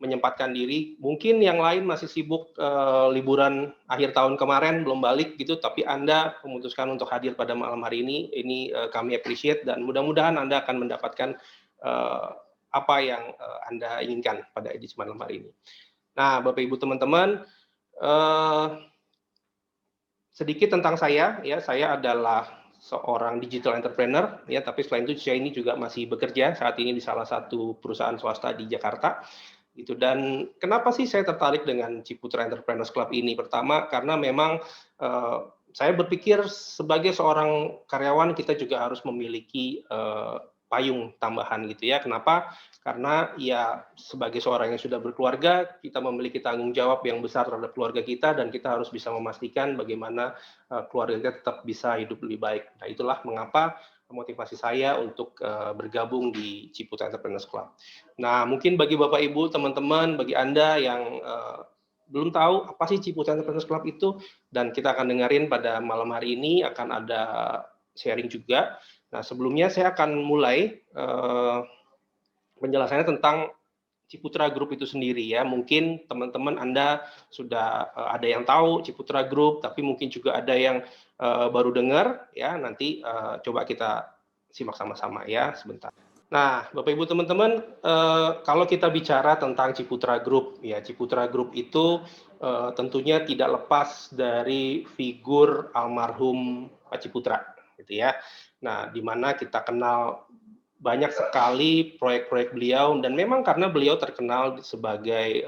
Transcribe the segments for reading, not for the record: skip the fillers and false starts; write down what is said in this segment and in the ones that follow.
menyempatkan diri. Mungkin yang lain masih sibuk liburan akhir tahun kemarin belum balik gitu, tapi Anda memutuskan untuk hadir pada malam hari ini kami appreciate dan mudah-mudahan Anda akan mendapatkan apa yang Anda inginkan pada edisi malam hari ini. Nah, Bapak Ibu teman-teman, sedikit tentang saya, ya saya adalah seorang digital entrepreneur, ya tapi selain itu saya ini juga masih bekerja saat ini di salah satu perusahaan swasta di Jakarta. Gitu. Dan kenapa sih saya tertarik dengan Ciputra Entrepreneurs Club ini? Pertama, karena memang saya berpikir sebagai seorang karyawan kita juga harus memiliki payung tambahan gitu ya. Kenapa? Karena ya sebagai seorang yang sudah berkeluarga, kita memiliki tanggung jawab yang besar terhadap keluarga kita dan kita harus bisa memastikan bagaimana keluarga kita tetap bisa hidup lebih baik. Nah, itulah mengapa motivasi saya untuk bergabung di Ciputra Entrepreneurs Club. Nah, mungkin bagi Bapak Ibu, teman-teman, bagi Anda yang belum tahu apa sih Ciputra Entrepreneurs Club itu, dan kita akan dengerin pada malam hari ini akan ada sharing juga. Nah, sebelumnya saya akan mulai penjelasannya tentang Ciputra Group itu sendiri ya. Mungkin teman-teman Anda sudah ada yang tahu Ciputra Group, tapi mungkin juga ada yang baru dengar ya. Nanti coba kita simak sama-sama ya sebentar. Nah, Bapak Ibu teman-teman, kalau kita bicara tentang Ciputra Group ya, Ciputra Group itu tentunya tidak lepas dari figur almarhum Pak Ciputra gitu ya. Nah, di mana kita kenal banyak sekali proyek-proyek beliau dan memang karena beliau terkenal sebagai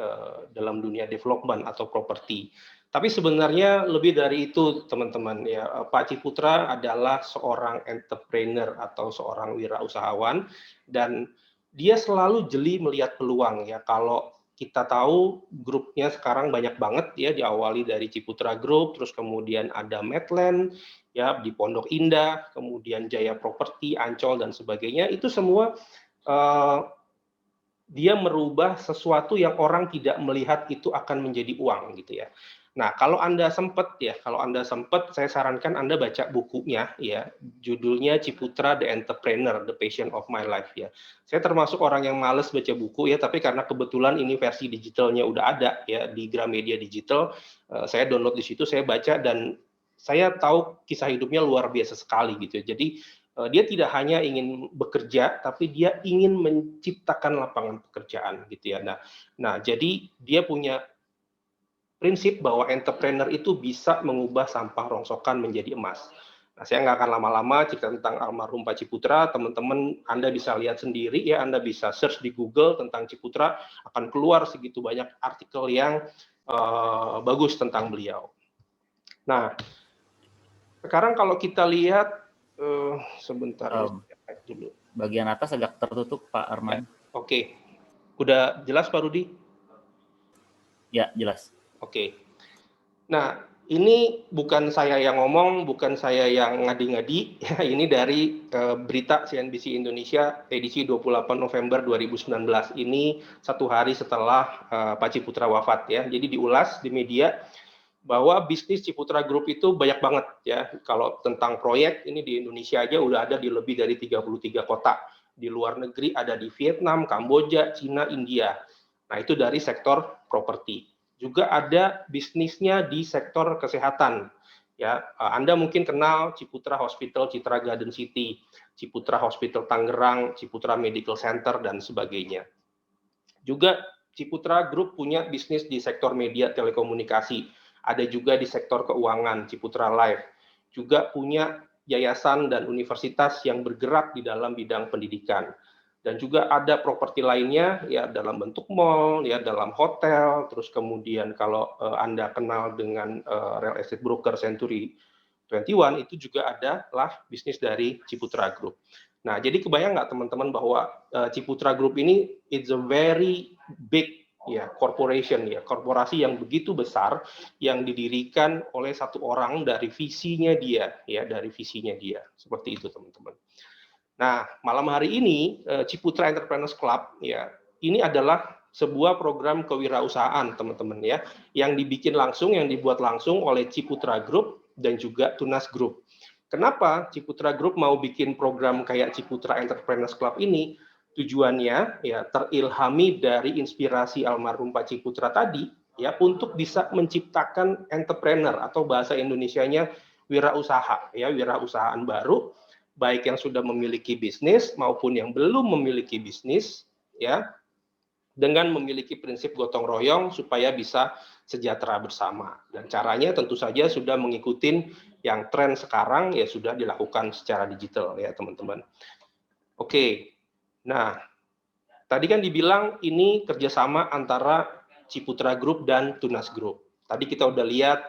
dalam dunia development atau properti. Tapi sebenarnya lebih dari itu teman-teman ya. Pak Ciputra adalah seorang entrepreneur atau seorang wirausahawan dan dia selalu jeli melihat peluang ya. Kalau kita tahu grupnya sekarang banyak banget ya, diawali dari Ciputra Group, terus kemudian ada Medland ya di Pondok Indah, kemudian Jaya Properti, Ancol dan sebagainya. Itu semua dia merubah sesuatu yang orang tidak melihat itu akan menjadi uang gitu ya. Nah, kalau Anda sempat, saya sarankan Anda baca bukunya ya, judulnya Ciputra The Entrepreneur, The Passion of My Life ya. Saya termasuk orang yang males baca buku ya, tapi karena kebetulan ini versi digitalnya udah ada ya di Gramedia Digital, saya download di situ, saya baca dan saya tahu kisah hidupnya luar biasa sekali gitu ya. Jadi dia tidak hanya ingin bekerja, tapi dia ingin menciptakan lapangan pekerjaan gitu ya. Nah, jadi dia punya prinsip bahwa entrepreneur itu bisa mengubah sampah rongsokan menjadi emas. Nah, saya nggak akan lama-lama cerita tentang almarhum Pak Ciputra, teman-teman Anda bisa lihat sendiri ya, Anda bisa search di Google tentang Ciputra, akan keluar segitu banyak artikel yang bagus tentang beliau. Nah, sekarang kalau kita lihat, sebentar dulu. Bagian atas agak tertutup Pak Arman. Ya, oke. Udah jelas Pak Rudi? Ya, jelas. Oke. Nah, ini bukan saya yang ngomong, bukan saya yang ngadi-ngadi. Ya, ini dari berita CNBC Indonesia edisi 28 November 2019. Ini satu hari setelah Pak Ciputra wafat ya. Jadi diulas di media bahwa bisnis Ciputra Group itu banyak banget ya. Kalau tentang proyek ini di Indonesia aja udah ada di lebih dari 33 kota. Di luar negeri ada di Vietnam, Kamboja, Cina, India. Nah, itu dari sektor properti. Juga ada bisnisnya di sektor kesehatan. Ya, Anda mungkin kenal Ciputra Hospital Citra Garden City, Ciputra Hospital Tangerang, Ciputra Medical Center dan sebagainya. Juga Ciputra Group punya bisnis di sektor media telekomunikasi, ada juga di sektor keuangan Ciputra Life. Juga punya yayasan dan universitas yang bergerak di dalam bidang pendidikan. Dan juga ada properti lainnya ya dalam bentuk mall, ya dalam hotel, terus kemudian kalau Anda kenal dengan real estate broker Century 21 itu juga adalah bisnis dari Ciputra Group. Nah, jadi kebayang nggak teman-teman bahwa Ciputra Group ini it's a very big ya corporation ya, korporasi yang begitu besar yang didirikan oleh satu orang dari visinya dia ya, dari visinya dia. Seperti itu teman-teman. Nah, malam hari ini Ciputra Entrepreneurs Club ya, ini adalah sebuah program kewirausahaan teman-teman ya, yang dibikin langsung, yang dibuat langsung oleh Ciputra Group dan juga Tunas Group. Kenapa Ciputra Group mau bikin program kayak Ciputra Entrepreneurs Club ini? Tujuannya ya terilhami dari inspirasi almarhum Pak Ciputra tadi ya untuk bisa menciptakan entrepreneur atau bahasa Indonesianya wirausaha ya, wirausahaan baru baik yang sudah memiliki bisnis maupun yang belum memiliki bisnis ya, dengan memiliki prinsip gotong royong supaya bisa sejahtera bersama. Dan caranya tentu saja sudah mengikuti yang tren sekarang ya sudah dilakukan secara digital ya teman-teman. Oke, nah tadi kan dibilang ini kerjasama antara Ciputra Group dan Tunas Group. Tadi kita udah lihat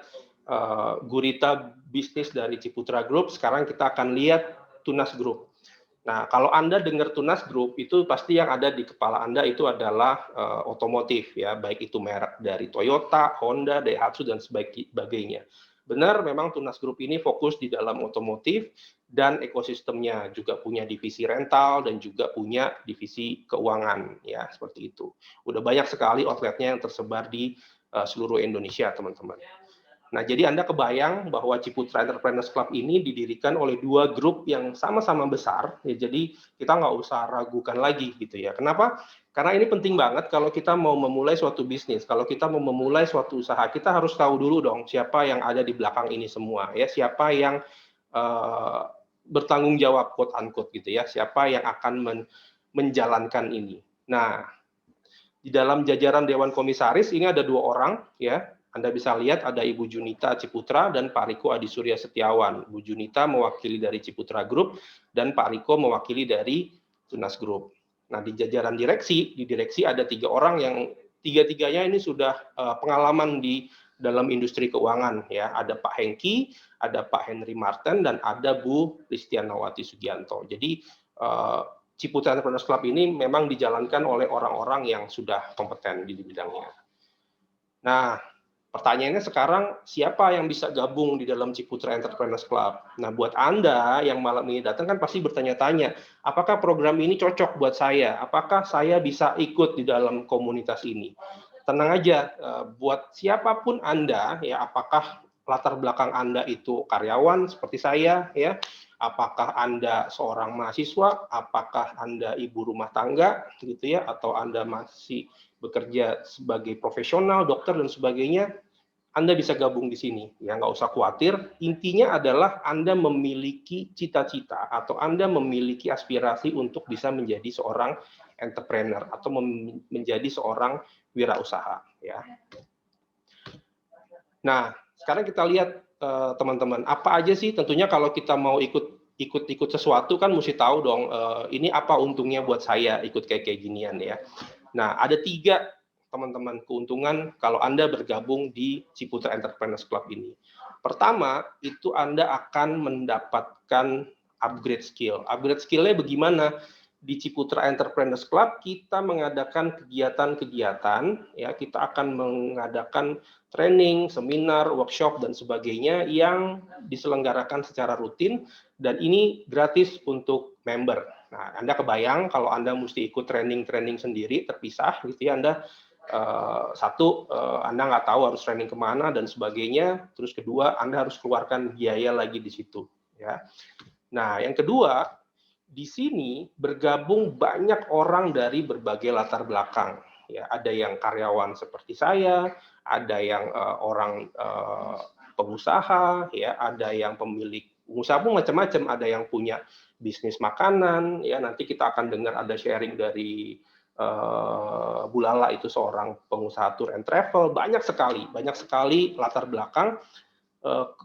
gurita bisnis dari Ciputra Group, sekarang kita akan lihat Tunas Group. Nah, kalau Anda dengar Tunas Group, itu pasti yang ada di kepala Anda itu adalah otomotif, ya, baik itu merek dari Toyota, Honda, Daihatsu, dan sebagainya. Benar, memang Tunas Group ini fokus di dalam otomotif dan ekosistemnya, juga punya divisi rental dan juga punya divisi keuangan, ya, seperti itu. Udah banyak sekali outletnya yang tersebar di seluruh Indonesia, teman-teman. Nah, jadi Anda kebayang bahwa Ciputra Entrepreneurs Club ini didirikan oleh dua grup yang sama-sama besar, ya, jadi kita nggak usah ragukan lagi gitu ya. Kenapa? Karena ini penting banget kalau kita mau memulai suatu bisnis, kalau kita mau memulai suatu usaha, kita harus tahu dulu dong siapa yang ada di belakang ini semua, ya, siapa yang bertanggung jawab quote unquote gitu ya, siapa yang akan menjalankan ini. Nah, di dalam jajaran Dewan Komisaris ini ada dua orang ya. Anda bisa lihat ada Ibu Junita Ciputra dan Pak Riko Adisurya Setiawan. Bu Junita mewakili dari Ciputra Group dan Pak Riko mewakili dari Tunas Group. Nah, di jajaran direksi, di direksi ada 3 orang yang tiga-tiganya ini sudah pengalaman di dalam industri keuangan ya. Ada Pak Hengki, ada Pak Henry Martin, dan ada Bu Listianawati Sugianto. Jadi Ciputra Entrepreneurs Club ini memang dijalankan oleh orang-orang yang sudah kompeten di bidangnya. Nah, pertanyaannya sekarang, siapa yang bisa gabung di dalam Ciputra Entrepreneurs Club? Nah, buat Anda yang malam ini datang kan pasti bertanya-tanya, apakah program ini cocok buat saya? Apakah saya bisa ikut di dalam komunitas ini? Tenang aja, buat siapapun Anda, ya, apakah latar belakang Anda itu karyawan seperti saya, ya, apakah Anda seorang mahasiswa, apakah Anda ibu rumah tangga, gitu ya, atau Anda masih bekerja sebagai profesional, dokter, dan sebagainya, Anda bisa gabung di sini. Ya, nggak usah khawatir. Intinya adalah Anda memiliki cita-cita atau Anda memiliki aspirasi untuk bisa menjadi seorang entrepreneur atau menjadi seorang wirausaha. Ya. Nah, sekarang kita lihat teman-teman, apa aja sih? Tentunya kalau kita mau ikut sesuatu kan mesti tahu dong, ini apa untungnya buat saya ikut kayak ginian ya. Nah, ada 3 teman-teman keuntungan kalau Anda bergabung di Ciputra Entrepreneurs Club ini. Pertama, itu Anda akan mendapatkan upgrade skill. Upgrade skill-nya bagaimana? Di Ciputra Entrepreneurs Club kita mengadakan kegiatan-kegiatan, ya, kita akan mengadakan training, seminar, workshop, dan sebagainya yang diselenggarakan secara rutin, dan ini gratis untuk member. Nah, Anda kebayang kalau Anda mesti ikut training-training sendiri, terpisah, gitu ya, Anda Anda nggak tahu harus training kemana dan sebagainya, terus kedua, Anda harus keluarkan biaya lagi di situ. Ya. Nah, yang kedua, di sini bergabung banyak orang dari berbagai latar belakang. Ya, ada yang karyawan seperti saya, ada yang orang pengusaha, ya, ada yang pemilik usaha pun macam-macam, ada yang punya bisnis makanan, ya, nanti kita akan dengar ada sharing dari Bu Lala, itu seorang pengusaha tour and travel, banyak sekali latar belakang.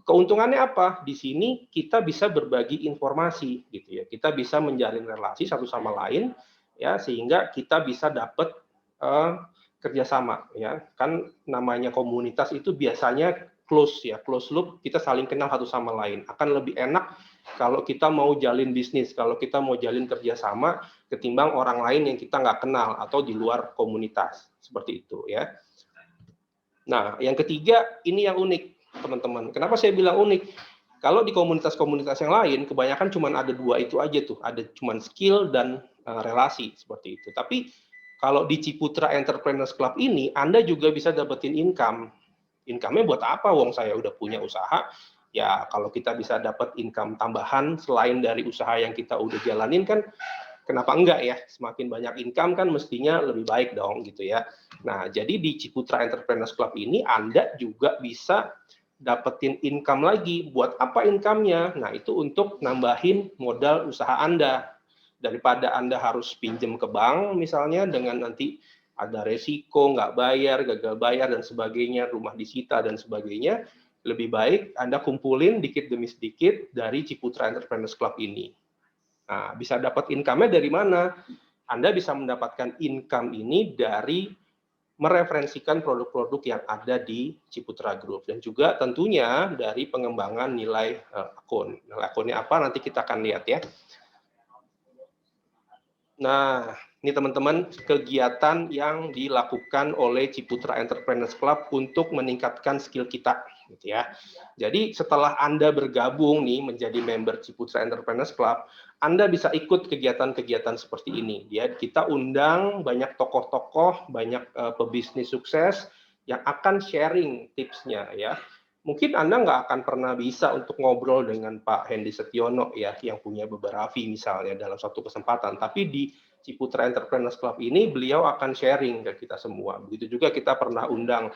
Keuntungannya apa? Di sini kita bisa berbagi informasi, gitu ya. Kita bisa menjalin relasi satu sama lain, ya, sehingga kita bisa dapat kerjasama, ya. Kan namanya komunitas itu biasanya close ya, close loop, kita saling kenal satu sama lain. Akan lebih enak kalau kita mau jalin bisnis, kalau kita mau jalin kerjasama ketimbang orang lain yang kita nggak kenal atau di luar komunitas, seperti itu ya. Nah, yang ketiga ini yang unik, teman-teman. Kenapa saya bilang unik? Kalau di komunitas-komunitas yang lain, kebanyakan cuma ada 2 itu aja tuh, ada cuma skill dan relasi, seperti itu. Tapi kalau di Ciputra Entrepreneurs Club ini, Anda juga bisa dapetin income. Income-nya buat apa? Wong saya udah punya usaha, ya kalau kita bisa dapat income tambahan selain dari usaha yang kita udah jalanin kan kenapa enggak ya? Semakin banyak income kan mestinya lebih baik dong gitu ya. Nah, jadi di Ciputra Entrepreneurs Club ini Anda juga bisa dapetin income lagi. Buat apa income-nya? Nah, itu untuk nambahin modal usaha Anda. Daripada Anda harus pinjam ke bank misalnya dengan nanti ada resiko, nggak bayar, gagal bayar, dan sebagainya, rumah disita, dan sebagainya, lebih baik Anda kumpulin dikit demi sedikit dari Ciputra Entrepreneurs Club ini. Nah, bisa dapat income-nya dari mana? Anda bisa mendapatkan income ini dari mereferensikan produk-produk yang ada di Ciputra Group. Dan juga tentunya dari pengembangan nilai akun. Nilai akunnya apa nanti kita akan lihat ya. Nah, ini teman-teman kegiatan yang dilakukan oleh Ciputra Entrepreneurs Club untuk meningkatkan skill kita, gitu ya. Jadi setelah Anda bergabung nih menjadi member Ciputra Entrepreneurs Club, Anda bisa ikut kegiatan-kegiatan seperti ini. Ya, kita undang banyak tokoh-tokoh, banyak pebisnis sukses yang akan sharing tipsnya ya. Mungkin Anda nggak akan pernah bisa untuk ngobrol dengan Pak Hendy Setiono ya, yang punya Beberavi misalnya dalam satu kesempatan. Tapi di Ciputra Entrepreneurs Club ini beliau akan sharing ke kita semua. Begitu juga kita pernah undang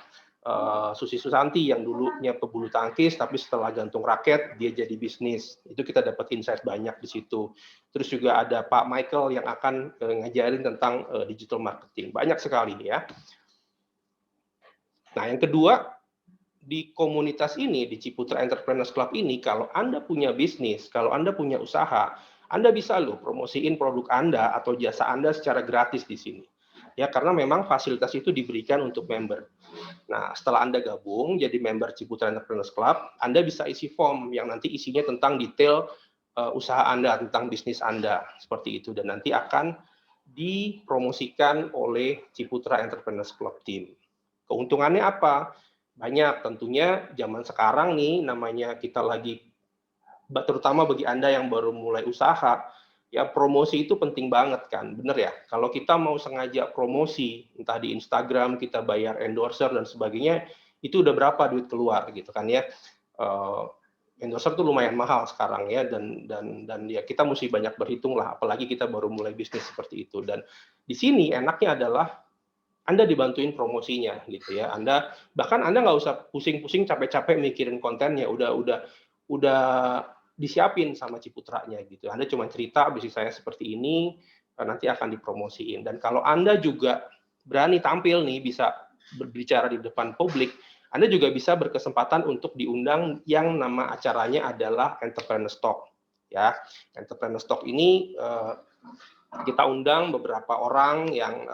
Susi Susanti yang dulunya pebulu tangkis, tapi setelah jantung raket dia jadi bisnis. Itu kita dapat insight banyak di situ. Terus juga ada Pak Michael yang akan ngajarin tentang digital marketing. Banyak sekali ya. Nah, yang kedua, di komunitas ini, di Ciputra Entrepreneurs Club ini, kalau Anda punya bisnis, kalau Anda punya usaha, Anda bisa loh promosiin produk Anda atau jasa Anda secara gratis di sini. Ya, karena memang fasilitas itu diberikan untuk member. Nah, setelah Anda gabung jadi member Ciputra Entrepreneurs Club, Anda bisa isi form yang nanti isinya tentang detail usaha Anda, tentang bisnis Anda, seperti itu. Dan nanti akan dipromosikan oleh Ciputra Entrepreneurs Club Team. Keuntungannya apa? Banyak tentunya. Zaman sekarang nih namanya kita lagi, terutama bagi Anda yang baru mulai usaha, ya promosi itu penting banget kan, bener ya? Kalau kita mau sengaja promosi, entah di Instagram kita bayar endorser dan sebagainya, itu udah berapa duit keluar gitu kan ya? Endorser tuh lumayan mahal sekarang ya, dan ya kita mesti banyak berhitung lah, apalagi kita baru mulai bisnis seperti itu. Dan di sini enaknya adalah Anda dibantuin promosinya gitu ya. Bahkan Anda nggak usah pusing-pusing capek-capek mikirin kontennya, udah disiapin sama Ciputranya gitu. Anda cuma cerita bisnis saya seperti ini, nanti akan dipromosiin. Dan kalau Anda juga berani tampil nih, bisa berbicara di depan publik, Anda juga bisa berkesempatan untuk diundang yang nama acaranya adalah Entrepreneur Talk. Ya, Entrepreneur Talk ini kita undang beberapa orang yang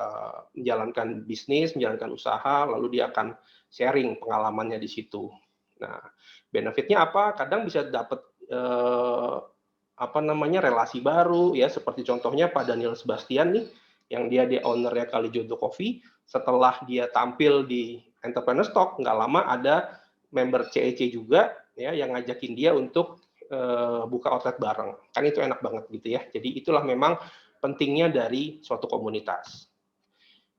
menjalankan bisnis, menjalankan usaha, lalu dia akan sharing pengalamannya di situ. Nah, benefitnya apa? Kadang bisa dapat relasi baru ya, seperti contohnya Pak Daniel Sebastian nih, yang dia di ownernya Kalijodo Coffee. Setelah dia tampil di Entrepreneur Talk, nggak lama ada member CEC juga ya yang ngajakin dia untuk buka outlet bareng. Kan itu enak banget gitu ya. Jadi itulah memang pentingnya dari suatu komunitas.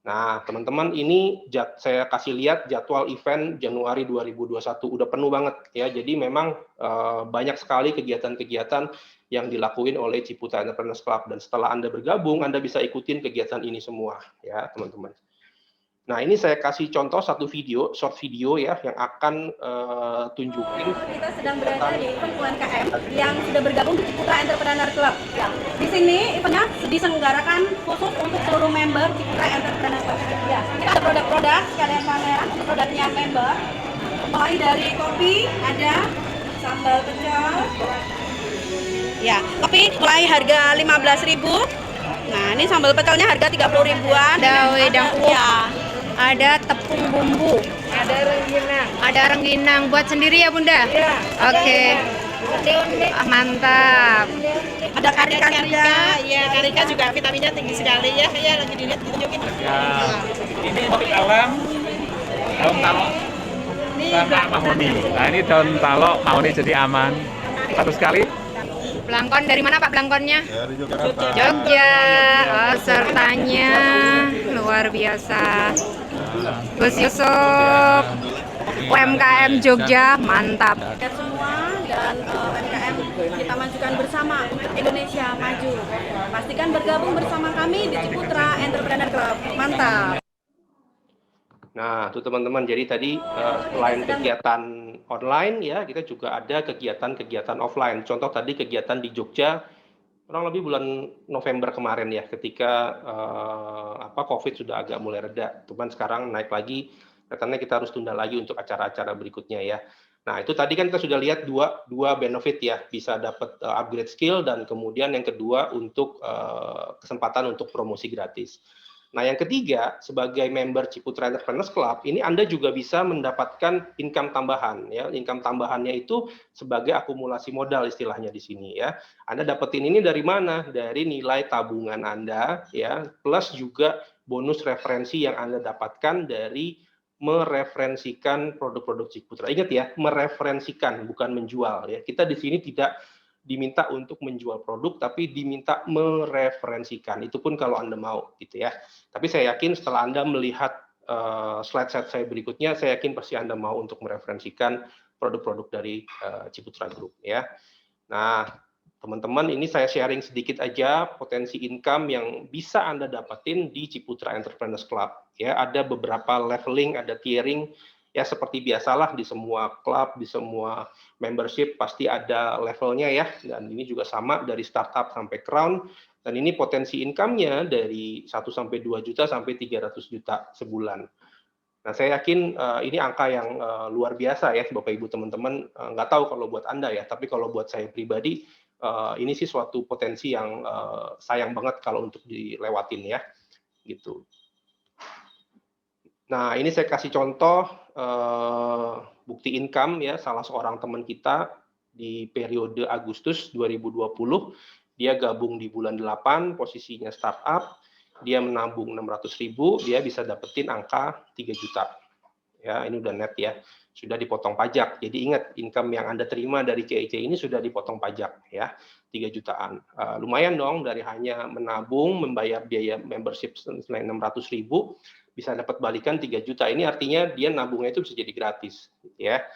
Nah, teman-teman, ini saya kasih lihat jadwal event Januari 2021 udah penuh banget ya. Jadi memang banyak sekali kegiatan-kegiatan yang dilakuin oleh Ciputra Entrepreneurs Club, dan setelah Anda bergabung, Anda bisa ikutin kegiatan ini semua ya, teman-teman. Nah, ini saya kasih contoh satu video, short video ya, yang akan tunjukin. Kita sedang berada di event UMKM yang sudah bergabung di Ciputra Entrepreneur Club. Di sini eventnya diselenggarakan khusus untuk seluruh member Ciputra Entrepreneur Club. Ya, kita ada produk-produk, sekalian pameran produknya member. Mulai dari kopi, ada sambal pecel. Ya, kopi mulai harga 15.000. Nah, ini sambal pecelnya harga 30 ribuan. Ada wedang uap. Ya. Ada tepung bumbu, ada rengginang buat sendiri ya Bunda? Iya. Oke. Mantap. Ada karika juga. Iya, karika juga vitaminnya tinggi sekali ya. Ya, lagi dilihat ditunjukin. Ya, ini kopi alam, daun talok sama mahoni. Nah, ini daun talok, mahoni jadi aman. Satu sekali. Belangkon dari mana Pak belangkonnya? Dari Yogyakarta. Jogja. Oh, sertanya luar biasa. Gus Yusuf. UMKM Jogja, mantap. Kita semua dan UMKM kita majukan bersama untuk Indonesia maju. Pastikan bergabung bersama kami di Ciputra Entrepreneur Club. Mantap. Nah, itu teman-teman. Jadi tadi selain kegiatan online ya, kita juga ada kegiatan-kegiatan offline. Contoh tadi kegiatan di Jogja kurang lebih bulan November kemarin ya, ketika COVID sudah agak mulai reda. Cuman sekarang naik lagi, katanya kita harus tunda lagi untuk acara-acara berikutnya ya. Nah, itu tadi kan kita sudah lihat dua benefit ya, bisa dapat upgrade skill, dan kemudian yang kedua untuk kesempatan untuk promosi gratis. Nah, yang ketiga, sebagai member Ciputra Entrepreneurs Club, ini Anda juga bisa mendapatkan income tambahan. Ya. Income tambahannya itu sebagai akumulasi modal istilahnya di sini. Ya. Anda dapetin ini dari mana? Dari nilai tabungan Anda, ya, plus juga bonus referensi yang Anda dapatkan dari mereferensikan produk-produk Ciputra. Ingat ya, mereferensikan, bukan menjual. Ya. Kita di sini tidak diminta untuk menjual produk, tapi diminta mereferensikan. Itu pun kalau Anda mau, gitu ya. Tapi saya yakin setelah Anda melihat slide saya berikutnya, saya yakin pasti Anda mau untuk mereferensikan produk-produk dari Ciputra Group, ya. Nah, teman-teman, ini saya sharing sedikit aja potensi income yang bisa Anda dapatin di Ciputra Entrepreneurs Club. Ya, ada beberapa leveling, ada tiering. Ya, seperti biasalah di semua klub, di semua membership pasti ada levelnya ya, dan ini juga sama dari startup sampai crown, dan ini potensi income-nya dari 1 sampai 2 juta sampai 300 juta sebulan. Nah, saya yakin ini angka yang luar biasa ya, Bapak Ibu teman-teman. Nggak tahu kalau buat Anda ya, tapi kalau buat saya pribadi, ini sih suatu potensi yang sayang banget kalau untuk dilewatin ya, gitu. Nah, ini saya kasih contoh bukti income ya, salah seorang teman kita di periode Agustus 2020, dia gabung di bulan 8, posisinya startup, dia menabung 600.000, dia bisa dapetin angka 3 juta. Ya, ini udah net ya, sudah dipotong pajak. Jadi ingat, income yang Anda terima dari CEC ini sudah dipotong pajak ya, 3 jutaan. Lumayan dong, dari hanya menabung, membayar biaya membership selain 600.000, bisa dapat balikan 3 juta. Ini artinya dia nabungnya itu bisa jadi gratis, ya.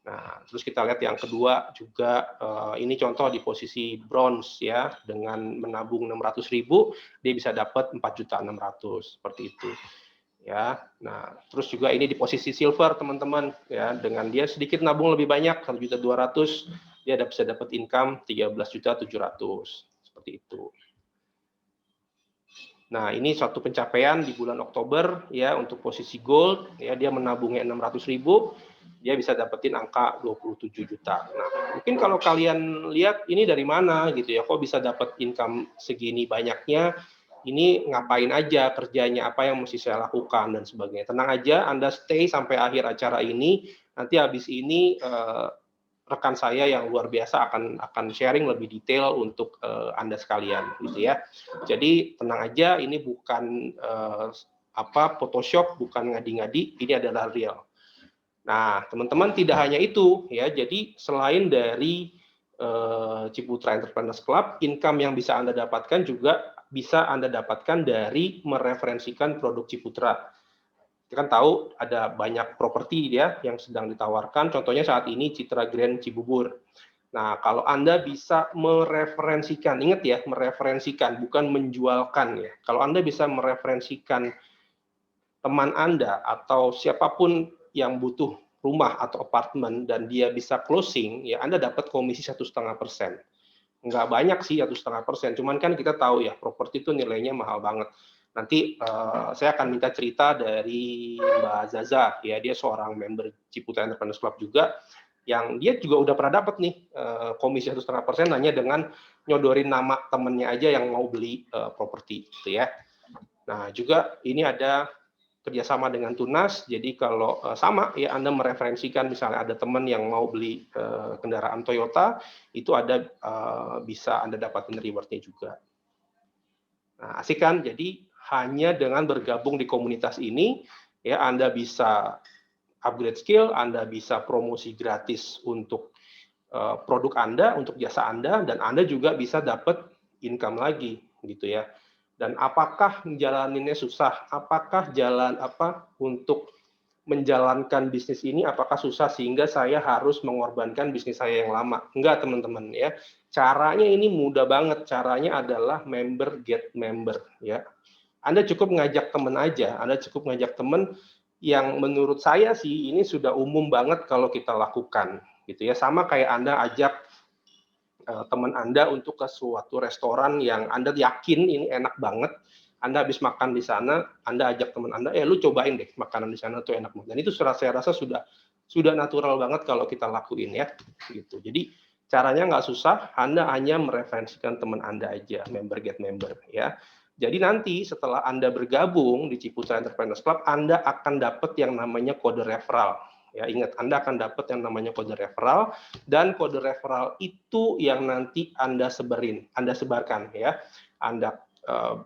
Nah, terus kita lihat yang kedua juga, ini contoh di posisi bronze ya, dengan menabung 600.000, dia bisa dapat 4.600.000 seperti itu. Ya, nah terus juga ini di posisi silver teman-teman ya, dengan dia sedikit nabung lebih banyak 1.200.000, dia bisa dapat income 13.700.000 seperti itu. Nah, ini suatu pencapaian di bulan Oktober ya, untuk posisi gold ya, dia menabungnya 600.000, dia bisa dapetin angka 27 juta. Nah, mungkin kalau kalian lihat ini dari mana gitu ya, kok bisa dapat income segini banyaknya, ini ngapain aja kerjanya, apa yang mesti saya lakukan dan sebagainya. Tenang aja, Anda stay sampai akhir acara ini, nanti habis ini rekan saya yang luar biasa akan sharing lebih detail untuk Anda sekalian gitu ya. Jadi tenang aja, ini bukan Photoshop, bukan ngadi-ngadi, ini adalah real. Nah, teman-teman, tidak hanya itu ya. Jadi selain dari Ciputra Entrepreneurs Club, income yang bisa Anda dapatkan juga bisa Anda dapatkan dari mereferensikan produk Ciputra. Kita kan tahu ada banyak properti ya yang sedang ditawarkan, contohnya saat ini Citra Grand Cibubur. Nah, kalau Anda bisa mereferensikan, ingat ya, mereferensikan, bukan menjualkan ya. Kalau Anda bisa mereferensikan teman Anda atau siapapun yang butuh rumah atau apartemen dan dia bisa closing, ya Anda dapat komisi 1,5%. Nggak banyak sih 1,5%, cuman kan kita tahu ya, properti itu nilainya mahal banget. Nanti saya akan minta cerita dari Mbak Zaza, ya, dia seorang member Ciputra Entrepreneurs Club juga, yang dia juga udah pernah dapat nih komisi 1,5% hanya dengan nyodorin nama temennya aja yang mau beli properti, gitu ya. Nah, juga ini ada kerjasama dengan Tunas, jadi kalau sama ya Anda mereferensikan, misalnya ada teman yang mau beli kendaraan Toyota, itu ada bisa Anda dapatin reward-nya juga. Nah, asik kan? Jadi hanya dengan bergabung di komunitas ini, ya Anda bisa upgrade skill, Anda bisa promosi gratis untuk produk Anda, untuk jasa Anda, dan Anda juga bisa dapat income lagi, gitu ya. Dan apakah menjalaninnya susah? Apakah jalan untuk menjalankan bisnis ini apakah susah sehingga saya harus mengorbankan bisnis saya yang lama. Enggak, teman-teman ya. Caranya ini mudah banget. Caranya adalah member get member ya. Anda cukup ngajak teman aja, Anda cukup ngajak teman yang menurut saya sih ini sudah umum banget kalau kita lakukan gitu ya. Sama kayak Anda ajak teman Anda untuk ke suatu restoran yang Anda yakin ini enak banget. Anda habis makan di sana, Anda ajak teman Anda, lu cobain deh makanan di sana tuh enak banget. Dan itu saya rasa sudah natural banget kalau kita lakuin ya, gitu. Jadi caranya nggak susah, Anda hanya mereferensikan teman Anda aja, member get member ya. Jadi nanti setelah Anda bergabung di Ciputra Entrepreneurs Club, Anda akan dapat yang namanya kode referral. Ya, ingat, Anda akan dapat yang namanya kode referral, dan kode referral itu yang nanti Anda sebarkan ya. Anda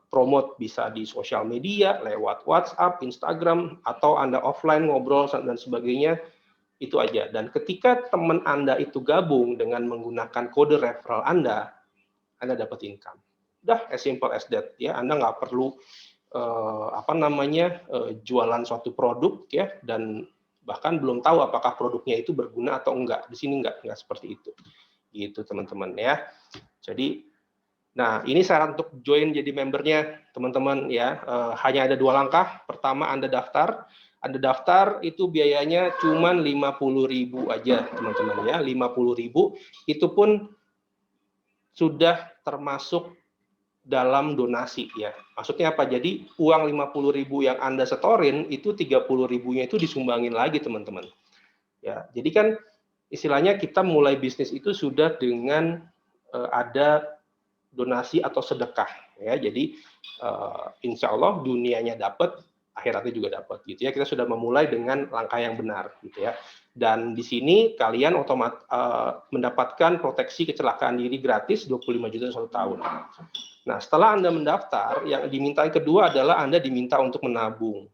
promote bisa di sosial media, lewat WhatsApp, Instagram, atau Anda offline ngobrol dan sebagainya, itu aja. Dan ketika teman Anda itu gabung dengan menggunakan kode referral Anda dapat income. Udah as simple as that ya. Anda nggak perlu jualan suatu produk ya, dan bahkan belum tahu apakah produknya itu berguna atau enggak. Di sini enggak seperti itu. Gitu teman-teman ya. Jadi nah, ini syarat untuk join jadi membernya, teman-teman ya. Hanya ada 2 langkah. Pertama, Anda daftar. Anda daftar itu biayanya cuma 50.000 aja, teman-teman ya. 50.000 itu pun sudah termasuk dalam donasi ya. Maksudnya apa? Jadi uang 50.000 yang Anda setorin itu 30.000-nya itu disumbangin lagi, teman-teman. Ya, jadi kan istilahnya kita mulai bisnis itu sudah dengan ada donasi atau sedekah ya. Jadi insya Allah dunianya dapat, akhiratnya juga dapat gitu ya. Kita sudah memulai dengan langkah yang benar gitu ya. Dan di sini kalian mendapatkan proteksi kecelakaan diri gratis 25 juta 1 tahun. Nah, setelah Anda mendaftar, yang diminta kedua adalah Anda diminta untuk menabung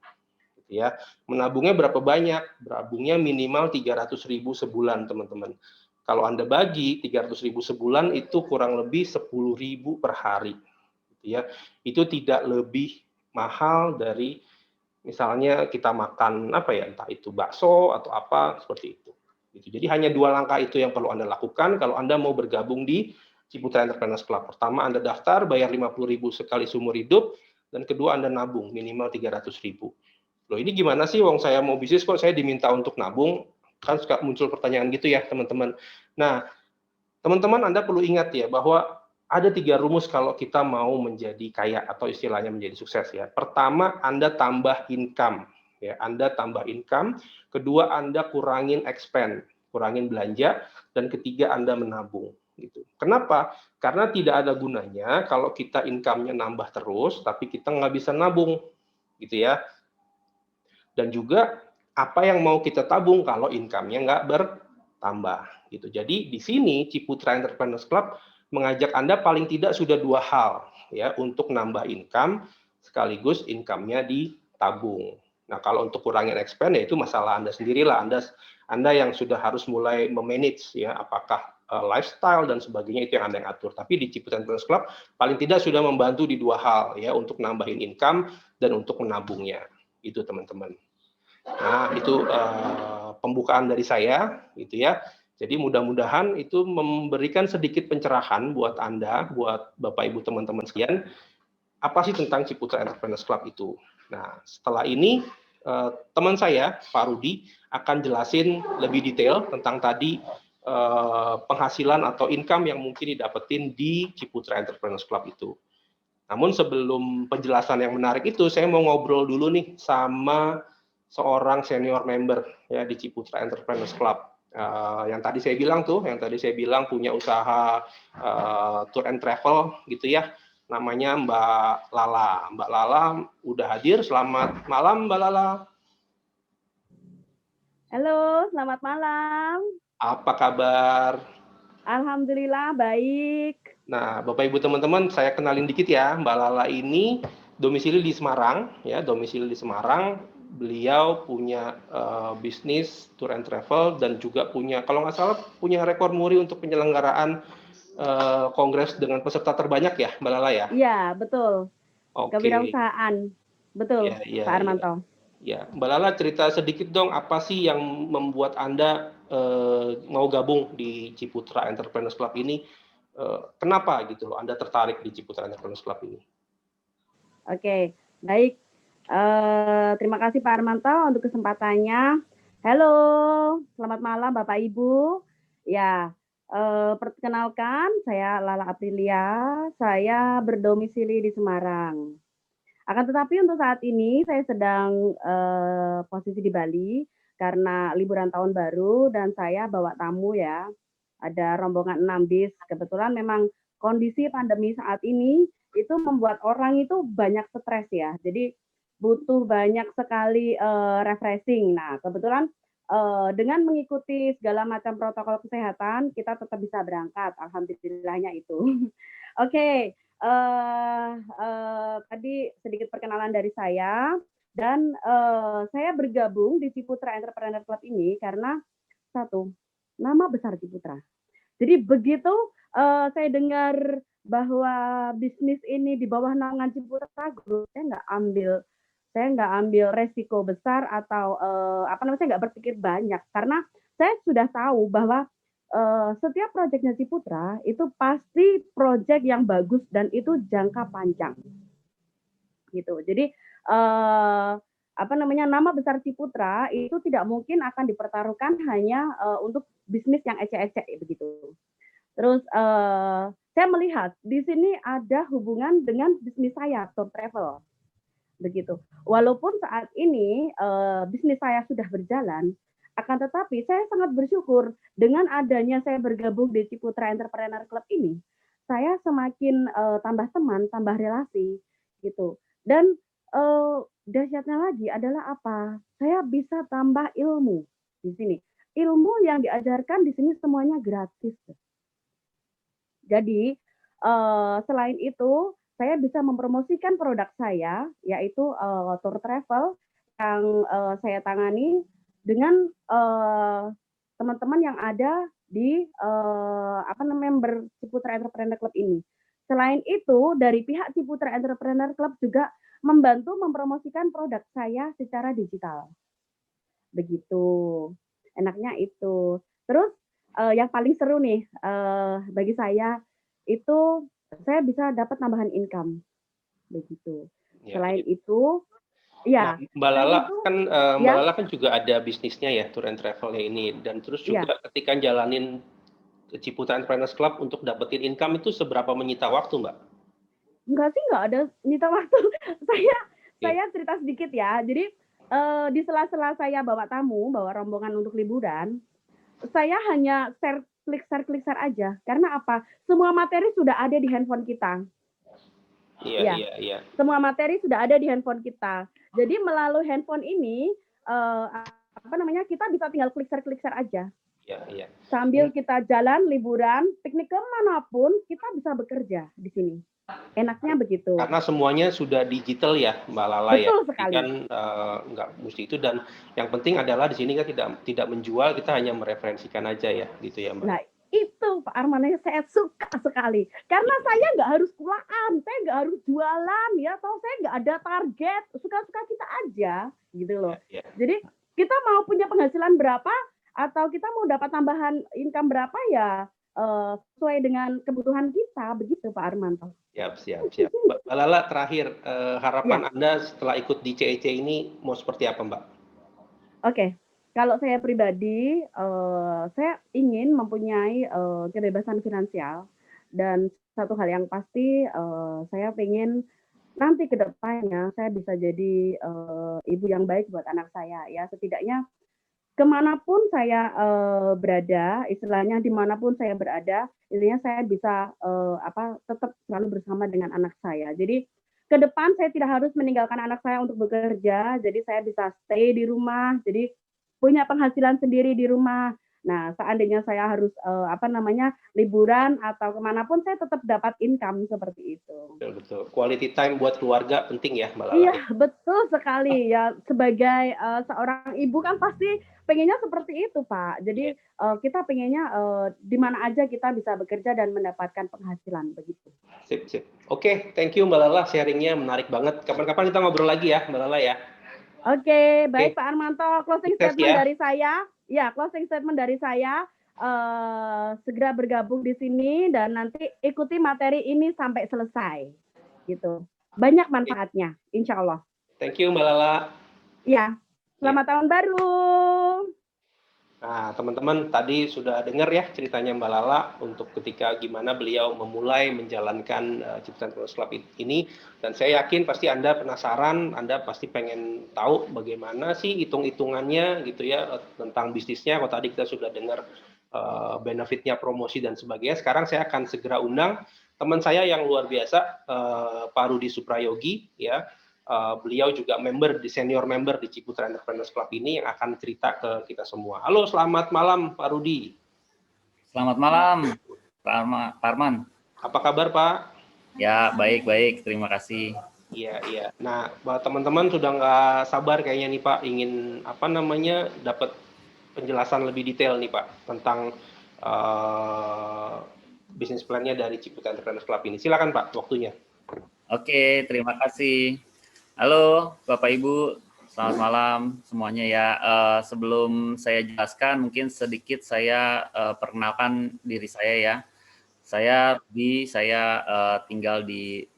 gitu ya. Menabungnya berapa banyak? Menabungnya minimal 300.000 sebulan, teman-teman. Kalau Anda bagi 300.000 sebulan itu kurang lebih 10.000 per hari, gitu ya. Itu tidak lebih mahal dari misalnya kita makan entah itu bakso atau apa seperti itu. Gitu. Jadi hanya 2 langkah itu yang perlu Anda lakukan kalau Anda mau bergabung di Ciputra Entrepreneurs Club. Pertama, Anda daftar bayar 50.000 sekali seumur hidup, dan kedua Anda nabung minimal 300.000. Loh, ini gimana sih? Wong saya mau bisnis kok saya diminta untuk nabung? Kan suka muncul pertanyaan gitu ya, teman-teman. Nah, teman-teman Anda perlu ingat ya bahwa ada 3 rumus kalau kita mau menjadi kaya atau istilahnya menjadi sukses ya. Pertama, Anda tambah income ya, Anda tambah income. Kedua, Anda kurangin expend, kurangin belanja, dan ketiga Anda menabung gitu. Kenapa? Karena tidak ada gunanya kalau kita income-nya nambah terus tapi kita nggak bisa nabung gitu ya. Dan juga apa yang mau kita tabung kalau income-nya nggak bertambah gitu. Jadi di sini Ciputra Entrepreneurs Club mengajak Anda paling tidak sudah 2 hal ya untuk nambah income sekaligus income-nya ditabung. Nah, kalau untuk kurangin expand ya itu masalah Anda sendirilah. Anda yang sudah harus mulai memanage ya apakah lifestyle dan sebagainya itu yang Anda yang atur. Tapi di Ciputra Entrepreneurs Club paling tidak sudah membantu di 2 hal ya untuk nambahin income dan untuk menabungnya. Itu teman-teman. Nah, itu pembukaan dari saya gitu ya. Jadi mudah-mudahan itu memberikan sedikit pencerahan buat Anda, buat Bapak Ibu teman-teman sekalian, apa sih tentang Ciputra Entrepreneurs Club itu. Nah, setelah ini teman saya, Pak Rudi, akan jelasin lebih detail tentang tadi penghasilan atau income yang mungkin didapetin di Ciputra Entrepreneurs Club itu. Namun sebelum penjelasan yang menarik itu, saya mau ngobrol dulu nih sama seorang senior member ya di Ciputra Entrepreneurs Club. Yang tadi saya bilang punya usaha tour and travel gitu ya. Namanya Mbak Lala. Mbak Lala udah hadir. Selamat malam Mbak Lala. Halo, selamat malam. Apa kabar? Alhamdulillah baik. Nah, Bapak Ibu teman-teman, saya kenalin dikit ya. Mbak Lala ini domisili di Semarang ya, Beliau punya bisnis tour and travel dan juga punya, kalau nggak salah, punya rekor muri untuk penyelenggaraan kongres dengan peserta terbanyak ya, Mbak Lala ya? Iya, betul. Oke. Kewirausahaan. Betul, Ya, Pak Armanto. Ya, Mbak Lala cerita sedikit dong apa sih yang membuat Anda mau gabung di Ciputra Entrepreneurs Club ini? Kenapa gitu loh Anda tertarik di Ciputra Entrepreneurs Club ini? Oke, baik. Terima kasih Pak Armanto untuk kesempatannya. Halo, selamat malam Bapak Ibu. Ya, perkenalkan saya Lala Aprilia. Saya berdomisili di Semarang. Akan tetapi untuk saat ini saya sedang posisi di Bali karena liburan tahun baru dan saya bawa tamu ya. Ada rombongan 6 bis. Kebetulan memang kondisi pandemi saat ini itu membuat orang itu banyak stres ya. Jadi butuh banyak sekali refreshing. Nah, kebetulan dengan mengikuti segala macam protokol kesehatan kita tetap bisa berangkat. Alhamdulillahnya itu. Oke. Tadi sedikit perkenalan dari saya dan saya bergabung di Ciputra Entrepreneur Club ini karena satu, nama besar Ciputra. Jadi begitu saya dengar bahwa bisnis ini di bawah naungan Ciputra Group, saya nggak ambil resiko besar atau saya nggak berpikir banyak karena saya sudah tahu bahwa setiap proyeknya Ciputra itu pasti proyek yang bagus dan itu jangka panjang, gitu. Jadi nama besar Ciputra itu tidak mungkin akan dipertaruhkan hanya untuk bisnis yang ecek-ecek begitu. Terus saya melihat di sini ada hubungan dengan bisnis saya, tour travel, begitu. Walaupun saat ini bisnis saya sudah berjalan. Akan tetapi saya sangat bersyukur dengan adanya saya bergabung di Ciputra Entrepreneur Club ini, saya semakin tambah teman, tambah relasi, gitu. Dan dahsyatnya lagi adalah apa? Saya bisa tambah ilmu di sini. Ilmu yang diajarkan di sini semuanya gratis. Jadi selain itu, saya bisa mempromosikan produk saya, yaitu tour travel yang saya tangani dengan teman-teman yang ada di member Ciputra Entrepreneur Club ini. Selain itu, dari pihak Ciputra Entrepreneur Club juga membantu mempromosikan produk saya secara digital. Begitu. Enaknya itu. Terus yang paling seru nih bagi saya itu saya bisa dapat tambahan income. Begitu. Ya, Selain ya. itu ya, Nah, Mbak Lala ya. Lala kan juga ada bisnisnya ya, tour and travelnya ini, dan terus juga ketika jalanin Ciputra Entrepreneurs Club untuk dapetin income itu seberapa menyita waktu, Mbak? Enggak sih, enggak ada nyita waktu. Saya cerita sedikit ya. Jadi di sela-sela saya bawa tamu, bawa rombongan untuk liburan, saya hanya klik share aja. Karena apa? Semua materi sudah ada di handphone kita. Iya. Semua materi sudah ada di handphone kita. Jadi melalui handphone ini kita bisa tinggal klik share aja. Iya. Sambil kita jalan liburan, piknik kemanapun kita bisa bekerja di sini. Enaknya begitu. Karena semuanya sudah digital ya, Mbak Lala. Betul ya. sekali. Kan nggak mesti itu, dan yang penting adalah di sini kan tidak menjual, kita hanya mereferensikan aja ya, gitu ya, Mbak. Nah, itu Pak Arman, saya suka sekali. Karena saya nggak harus kulaan, saya nggak harus jualan ya, atau saya nggak ada target, suka-suka kita aja, gitu loh. Ya. Jadi kita mau punya penghasilan berapa, atau kita mau dapat tambahan income berapa ya, sesuai dengan kebutuhan kita, begitu Pak Armanto. Siap. Mbak Lala, terakhir harapan Anda setelah ikut di CEC ini mau seperti apa, Mbak? Oke. Kalau saya pribadi, saya ingin mempunyai kebebasan finansial, dan satu hal yang pasti saya ingin nanti ke depannya saya bisa jadi ibu yang baik buat anak saya ya. Setidaknya kemanapun saya berada, istilahnya dimanapun saya berada, intinya saya bisa tetap selalu bersama dengan anak saya. Jadi ke depan saya tidak harus meninggalkan anak saya untuk bekerja, jadi saya bisa stay di rumah, jadi punya penghasilan sendiri di rumah. Nah, seandainya saya harus liburan atau kemanapun, saya tetap dapat income seperti itu. Betul. Quality time buat keluarga penting ya, Mbak Lala. Iya, betul sekali ya. Sebagai seorang ibu kan pasti pengennya seperti itu, Pak. Jadi kita pengennya di mana aja kita bisa bekerja dan mendapatkan penghasilan begitu. Sip. Oke, thank you Mbak Lala, sharingnya menarik banget. Kapan-kapan kita ngobrol lagi ya, Mbak Lala ya. Oke, baik Oke, Pak Armanto, closing sukses statement ya. dari saya. Ya, closing statement dari saya. Segera bergabung di sini dan nanti ikuti materi ini sampai selesai. Gitu. Banyak manfaatnya, insya Allah. Thank you Mbak Lala. Ya, selamat tahun baru. Nah, teman-teman tadi sudah dengar ya ceritanya Mbak Lala untuk ketika gimana beliau memulai menjalankan Cipta Entrepreneurs Club ini, dan saya yakin pasti Anda penasaran, Anda pasti pengen tahu bagaimana sih hitung-hitungannya gitu ya tentang bisnisnya. Kalau tadi kita sudah dengar benefitnya, promosi dan sebagainya, sekarang saya akan segera undang teman saya yang luar biasa, Pak Rudi Suprayogi ya. Beliau juga senior member di Ciputra Entrepreneurs Club ini yang akan cerita ke kita semua. Halo, selamat malam Pak Rudi. Selamat malam, Pak Arman. Apa kabar Pak? Ya, baik-baik. Terima kasih. Iya. Nah, teman-teman sudah nggak sabar kayaknya nih Pak, ingin dapat penjelasan lebih detail nih Pak tentang bisnis plan-nya dari Ciputra Entrepreneurs Club ini. Silakan Pak, waktunya. Oke, terima kasih. Halo Bapak Ibu, selamat malam semuanya ya. Sebelum saya jelaskan, mungkin sedikit saya perkenalkan diri saya ya. Saya tinggal di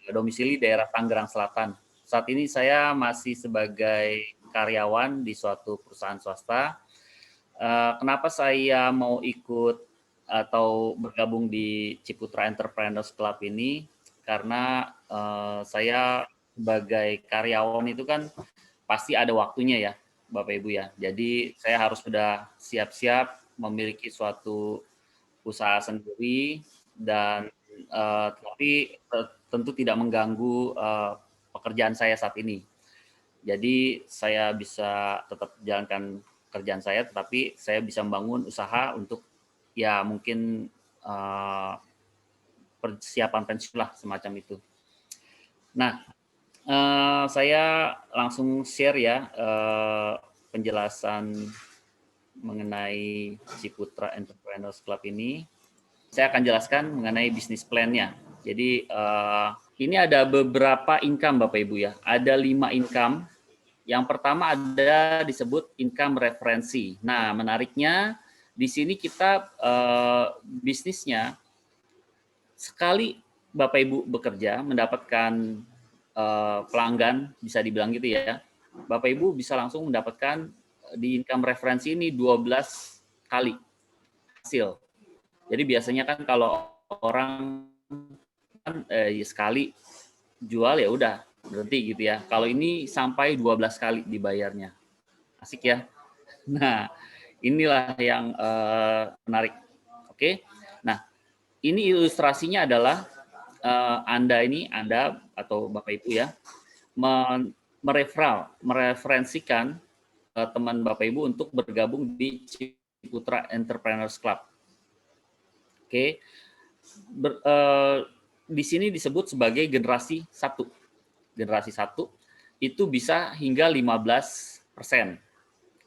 domisili daerah Tangerang Selatan. Saat ini saya masih sebagai karyawan di suatu perusahaan swasta. Kenapa saya mau ikut atau bergabung di Ciputra Entrepreneurs Club ini? Karena saya sebagai karyawan itu kan pasti ada waktunya ya, Bapak Ibu ya. Jadi saya harus sudah siap-siap memiliki suatu usaha sendiri dan tapi tentu tidak mengganggu pekerjaan saya saat ini. Jadi saya bisa tetap jalankan kerjaan saya, tetapi saya bisa membangun usaha untuk ya mungkin persiapan pensiun lah semacam itu. Nah, saya langsung share ya penjelasan mengenai Ciputra Entrepreneurs Club ini. Saya akan jelaskan mengenai bisnis plan-nya. Jadi ini ada beberapa income Bapak Ibu ya. Ada 5 income. Yang pertama ada disebut income referensi. Nah, menariknya di sini kita bisnisnya sekali Bapak Ibu bekerja mendapatkan pelanggan, bisa dibilang gitu ya, Bapak Ibu bisa langsung mendapatkan di income referensi ini 12 kali hasil. Jadi biasanya kan kalau orang kan sekali jual ya udah berhenti gitu ya. Kalau ini sampai 12 kali dibayarnya. Asik ya. Nah, inilah yang menarik. Oke. Nah, ini ilustrasinya adalah Anda atau Bapak Ibu ya, mereferensikan teman Bapak Ibu untuk bergabung di Ciputra Entrepreneurs Club. Oke. Di sini disebut sebagai generasi 1. Generasi 1 itu bisa hingga 15%. 15%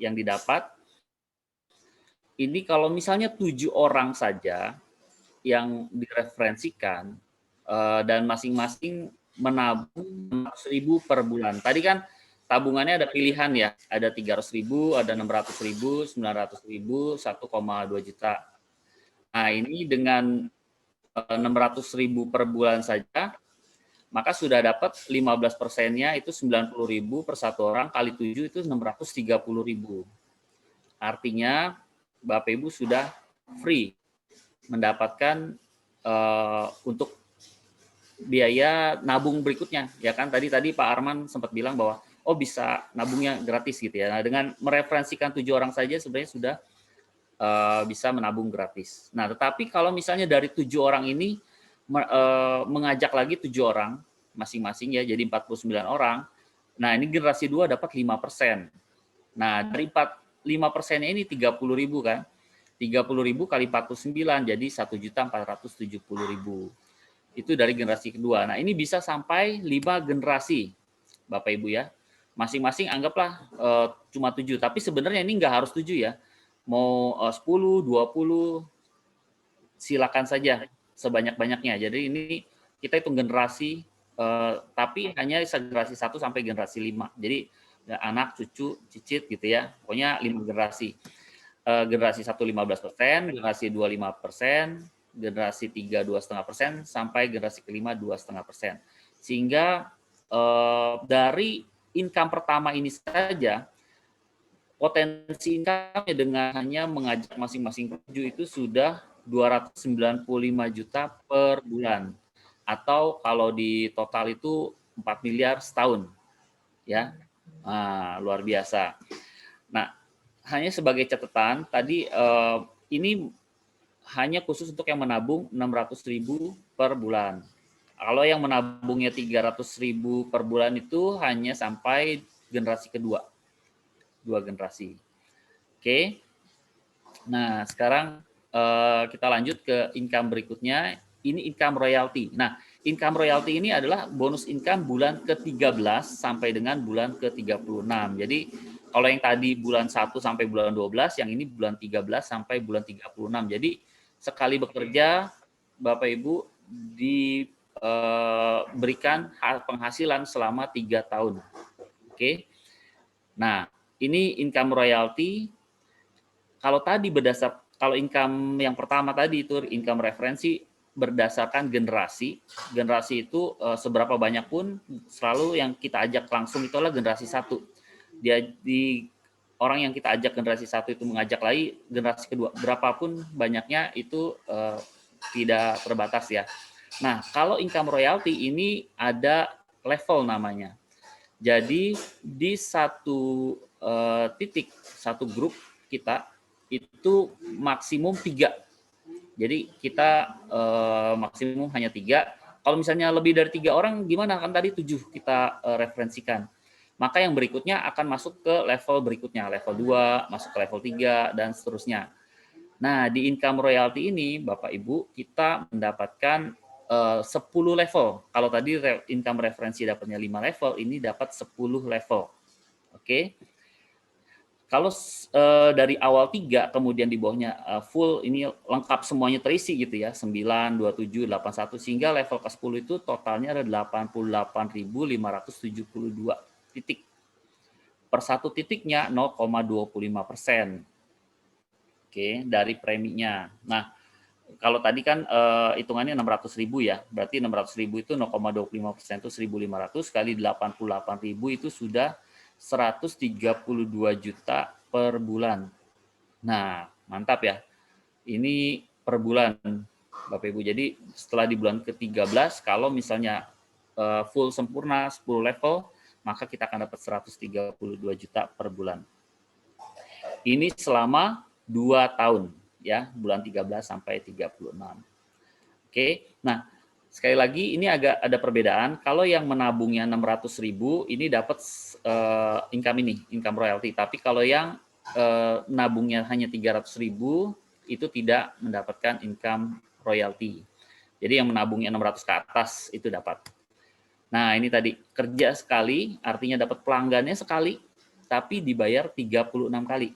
yang didapat. Ini kalau misalnya 7 orang saja yang direferensikan dan masing-masing menabung 100.000 per bulan. Tadi kan tabungannya ada pilihan ya, ada 300.000, ada 600.000, 900.000, 1,2 juta. Nah, ini dengan 600.000 per bulan saja, maka sudah dapat 15%-nya itu 90.000 per satu orang, kali 7 itu 630.000. Artinya Bapak Ibu sudah free mendapatkan untuk biaya nabung berikutnya, ya kan? Tadi Pak Arman sempat bilang bahwa bisa nabungnya gratis gitu ya. Nah, dengan mereferensikan 7 orang saja sebenarnya sudah bisa menabung gratis. Nah, tetapi kalau misalnya dari 7 orang ini mengajak lagi 7 orang masing-masing ya, jadi 49 orang. Nah, ini generasi 2 dapat 5%. Nah, dari 5%-nya ini 30.000 kan. 30.000 kali 49 jadi 1.470.000. Itu dari generasi kedua. Nah, ini bisa sampai 5 generasi, Bapak Ibu ya. Masing-masing anggaplah cuma 7, tapi sebenarnya ini nggak harus 7 ya. Mau 10, 20, silakan saja sebanyak-banyaknya. Jadi ini kita hitung generasi tapi hanya generasi 1 sampai generasi 5. Jadi anak, cucu, cicit gitu ya. Pokoknya 5 generasi. Generasi 1 15%, generasi 2 5%, generasi 3 2,5%, sampai generasi kelima 2,5%. Sehingga dari income pertama ini saja, potensi income dengan hanya mengajak masing-masing tujuh itu sudah 295 juta per bulan. Atau kalau di total itu 4 miliar setahun. Ya, luar biasa. Nah, hanya sebagai catatan, tadi ini hanya khusus untuk yang menabung 600.000 per bulan. Kalau yang menabungnya 300.000 per bulan itu hanya sampai generasi kedua. 2 generasi. Oke. Nah, sekarang kita lanjut ke income berikutnya. Ini income royalty. Nah, income royalty ini adalah bonus income bulan ke-13 sampai dengan bulan ke-36. Jadi, kalau yang tadi bulan 1 sampai bulan 12, yang ini bulan 13 sampai bulan 36. Jadi, sekali bekerja, Bapak Ibu diberikan penghasilan selama 3 tahun. Oke. Nah, ini income royalty. Kalau tadi kalau income yang pertama tadi itu income referensi berdasarkan generasi. Generasi itu seberapa banyak pun selalu yang kita ajak langsung itu adalah generasi 1. Orang yang kita ajak generasi 1 itu mengajak lagi generasi kedua. Berapapun banyaknya itu tidak terbatas ya. Nah, kalau income royalty ini ada level namanya. Jadi di satu titik, satu grup kita itu maksimum 3. Jadi kita maksimum hanya 3. Kalau misalnya lebih dari 3 orang gimana? Kan tadi 7 kita referensikan. Maka yang berikutnya akan masuk ke level berikutnya, level 2, masuk ke level 3, dan seterusnya. Nah, di income royalty ini, Bapak Ibu, kita mendapatkan 10 level. Kalau tadi income referensi dapatnya 5 level, ini dapat 10 level. Oke. Kalau dari awal 3, kemudian di bawahnya full, ini lengkap semuanya terisi gitu ya, 9, 27, 81, sehingga level ke-10 itu totalnya ada 88.572 titik. Per satu titiknya 0,25%. Oke, dari preminya. Nah, kalau tadi kan hitungannya 600.000 ya, berarti 600.000 itu 0,25% itu 1.500 kali 88.000 itu sudah 132 juta per bulan. Nah, mantap ya. Ini per bulan, Bapak Ibu. Jadi setelah di bulan ke-13, kalau misalnya full sempurna 10 level, maka kita akan dapat 132 juta per bulan. Ini selama 2 tahun, ya, bulan 13 sampai 36. Oke, nah sekali lagi ini agak ada perbedaan. Kalau yang menabungnya 600.000 ini dapat income ini, income royalty. Tapi kalau yang nabungnya hanya 300.000 itu tidak mendapatkan income royalty. Jadi yang menabungnya 600 ke atas itu dapat. Nah, ini tadi kerja sekali artinya dapat pelanggannya sekali tapi dibayar 36 kali.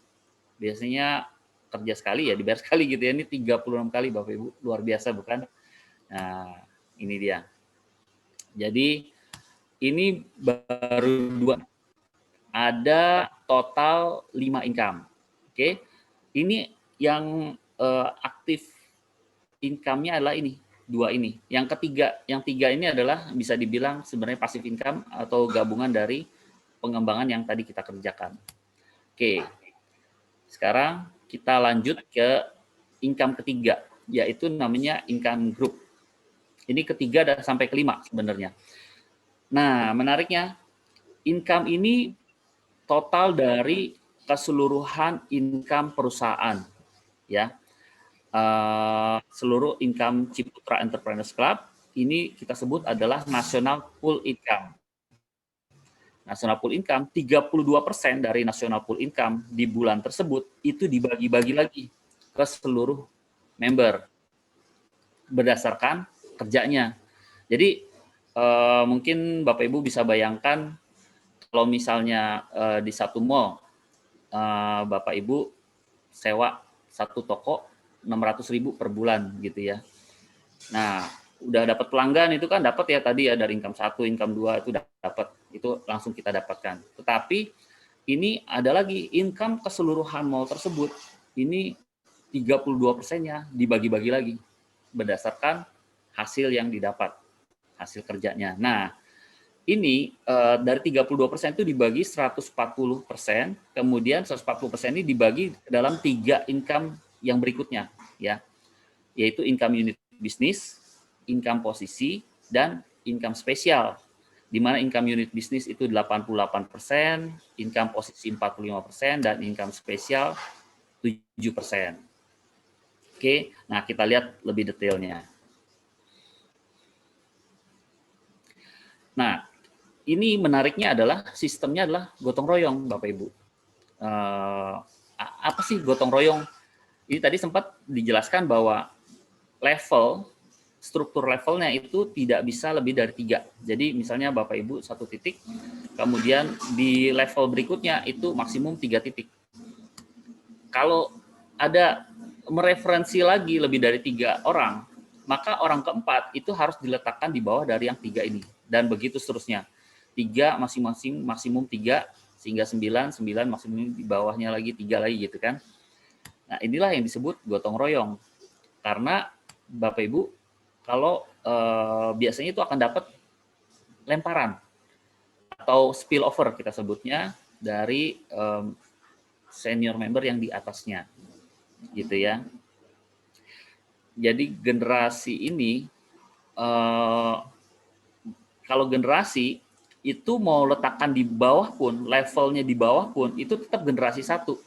Biasanya kerja sekali ya dibayar sekali gitu ya. Ini 36 kali Bapak Ibu, luar biasa bukan? Nah, ini dia. Jadi ini baru 2. Ada total 5 income. Oke. Ini yang aktif income-nya adalah ini, 2 ini. Yang ketiga, yang 3 ini adalah bisa dibilang sebenarnya passive income atau gabungan dari pengembangan yang tadi kita kerjakan. Oke. Sekarang kita lanjut ke income ketiga, yaitu namanya income group. Ini ketiga dan sampai kelima sebenarnya. Nah, menariknya, income ini total dari keseluruhan income perusahaan, ya. Seluruh income Ciputra Entrepreneurs Club ini kita sebut adalah national pool income. National pool income, 32% dari national pool income di bulan tersebut itu dibagi-bagi lagi ke seluruh member berdasarkan kerjanya. Jadi mungkin Bapak Ibu bisa bayangkan kalau misalnya di satu mall Bapak Ibu sewa satu toko 600.000 per bulan gitu ya. Nah, udah dapat pelanggan itu kan dapat ya tadi ya dari income 1, income 2 itu dapat. Itu langsung kita dapatkan. Tetapi ini ada lagi income keseluruhan mall tersebut. Ini 32%-nya dibagi-bagi lagi berdasarkan hasil yang didapat, hasil kerjanya. Nah, ini dari 32% itu dibagi 140%, kemudian 140% ini dibagi dalam 3 income yang berikutnya, ya, yaitu income unit bisnis, income posisi, dan income spesial. Di mana income unit bisnis itu 88%, income posisi 45%, dan income spesial 7%. Oke, nah kita lihat lebih detailnya. Nah, ini menariknya adalah sistemnya adalah gotong royong, Bapak Ibu. Apa sih gotong royong? Ini tadi sempat dijelaskan bahwa struktur levelnya itu tidak bisa lebih dari 3. Jadi misalnya Bapak Ibu 1 titik, kemudian di level berikutnya itu maksimum 3 titik. Kalau ada mereferensi lagi lebih dari 3 orang, maka orang keempat itu harus diletakkan di bawah dari yang 3 ini. Dan begitu seterusnya. 3 masing-masing maksimum 3, sehingga 9 maksimum di bawahnya lagi 3 lagi gitu kan. Nah inilah yang disebut gotong royong. Karena Bapak Ibu, kalau biasanya itu akan dapat lemparan atau spillover kita sebutnya dari senior member yang di atasnya, gitu ya. Jadi generasi ini, kalau generasi itu mau letakkan di bawah pun, levelnya di bawah pun, itu tetap generasi 1.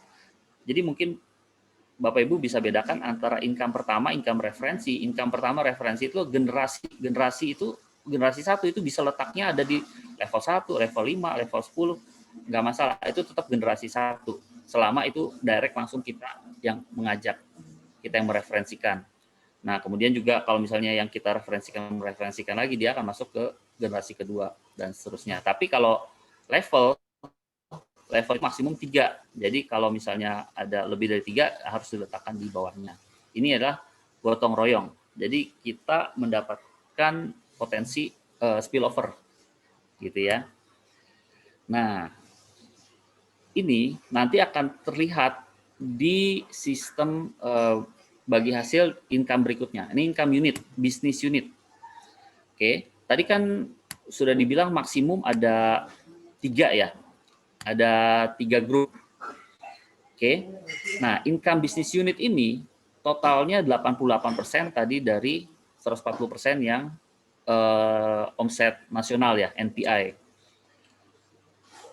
Jadi mungkin Bapak Ibu bisa bedakan antara income pertama, income referensi. Income pertama referensi itu generasi itu generasi 1 itu bisa letaknya ada di level 1, level 5, level 10, nggak masalah. Itu tetap generasi 1. Selama itu direct langsung kita yang mengajak, kita yang mereferensikan. Nah, kemudian juga kalau misalnya yang kita mereferensikan lagi, dia akan masuk ke generasi kedua dan seterusnya. Tapi kalau level maksimum 3. Jadi kalau misalnya ada lebih dari 3 harus diletakkan di bawahnya. Ini adalah gotong royong. Jadi kita mendapatkan potensi spillover, gitu ya. Nah, ini nanti akan terlihat di sistem bagi hasil income berikutnya. Ini income unit, business unit. Oke, tadi kan sudah dibilang maksimum ada 3 ya. Ada 3 grup. Oke. Nah, income business unit ini totalnya 88% tadi dari 140% yang omset nasional ya, NPI.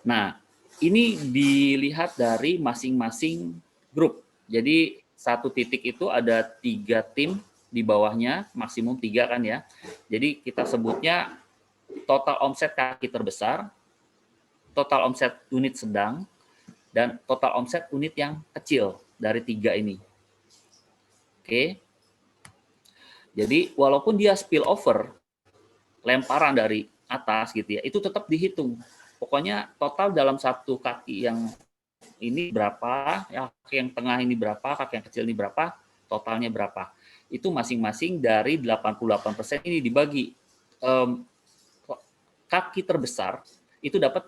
Nah, ini dilihat dari masing-masing grup. Jadi 1 titik itu ada 3 tim di bawahnya, maksimum 3 kan ya. Jadi kita sebutnya total omset kaki terbesar, total omset unit sedang, dan total omset unit yang kecil dari 3 ini. Oke. Jadi walaupun dia spillover, lemparan dari atas gitu ya, itu tetap dihitung. Pokoknya total dalam 1 kaki yang ini berapa, ya, kaki yang tengah ini berapa, kaki yang kecil ini berapa, totalnya berapa. Itu masing-masing dari 88% ini dibagi. Kaki terbesar itu dapat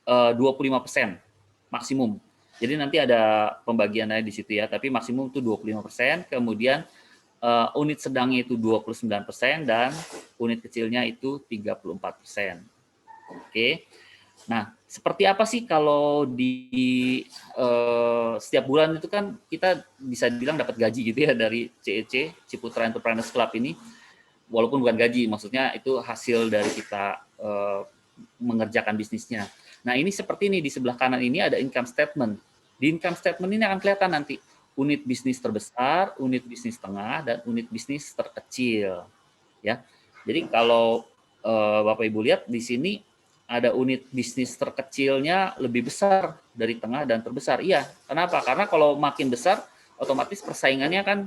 25% maksimum. Jadi nanti ada pembagiannya di situ ya, tapi maksimum itu 25%, kemudian unit sedangnya itu 29% dan unit kecilnya itu 34%. Oke. Nah, seperti apa sih kalau di setiap bulan itu kan kita bisa bilang dapat gaji gitu ya dari CEC, Ciputra Entrepreneurs Club ini. Walaupun bukan gaji, maksudnya itu hasil dari kita mengerjakan bisnisnya. Nah, ini seperti ini di sebelah kanan ini ada income statement. Di income statement ini akan kelihatan nanti unit bisnis terbesar, unit bisnis tengah, dan unit bisnis terkecil. Ya, jadi kalau Bapak Ibu lihat di sini ada unit bisnis terkecilnya lebih besar dari tengah dan terbesar. Iya, kenapa? Karena kalau makin besar, otomatis persaingannya kan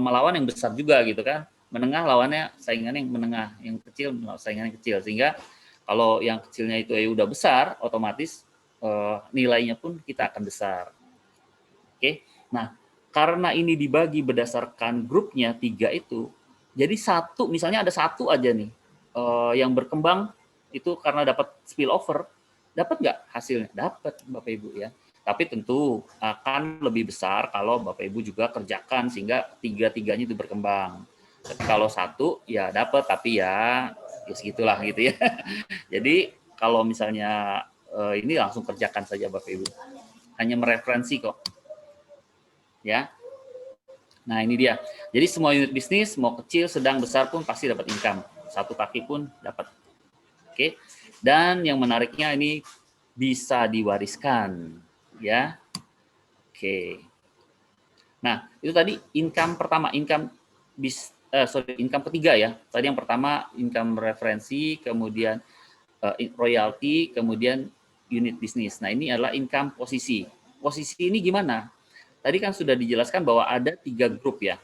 melawan yang besar juga gitu kan. Menengah lawannya saingan yang menengah, yang kecil saingan yang kecil. Sehingga kalau yang kecilnya itu udah besar, otomatis nilainya pun kita akan besar. Oke, nah karena ini dibagi berdasarkan grupnya 3 itu, Jadi satu, misalnya ada satu aja nih yang berkembang itu karena dapat spillover, dapat nggak hasilnya? Dapat, Bapak Ibu ya. Tapi tentu akan lebih besar kalau Bapak Ibu juga kerjakan sehingga tiga-tiganya itu berkembang. Tapi kalau satu ya dapat, tapi ya segitulah gitu ya. Jadi kalau misalnya ini langsung kerjakan saja Bapak Ibu. Hanya mereferensi kok. Ya. Nah, ini dia. Jadi semua unit bisnis, mau kecil, sedang, besar pun pasti dapat income. Satu kaki pun dapat. Oke. Dan yang menariknya ini bisa diwariskan, ya. Oke. Nah, itu tadi income pertama, income ketiga ya. Tadi yang pertama income referensi, kemudian royalti, kemudian unit bisnis. Nah, ini adalah income posisi. Posisi ini gimana? Tadi kan sudah dijelaskan bahwa ada 3 grup ya.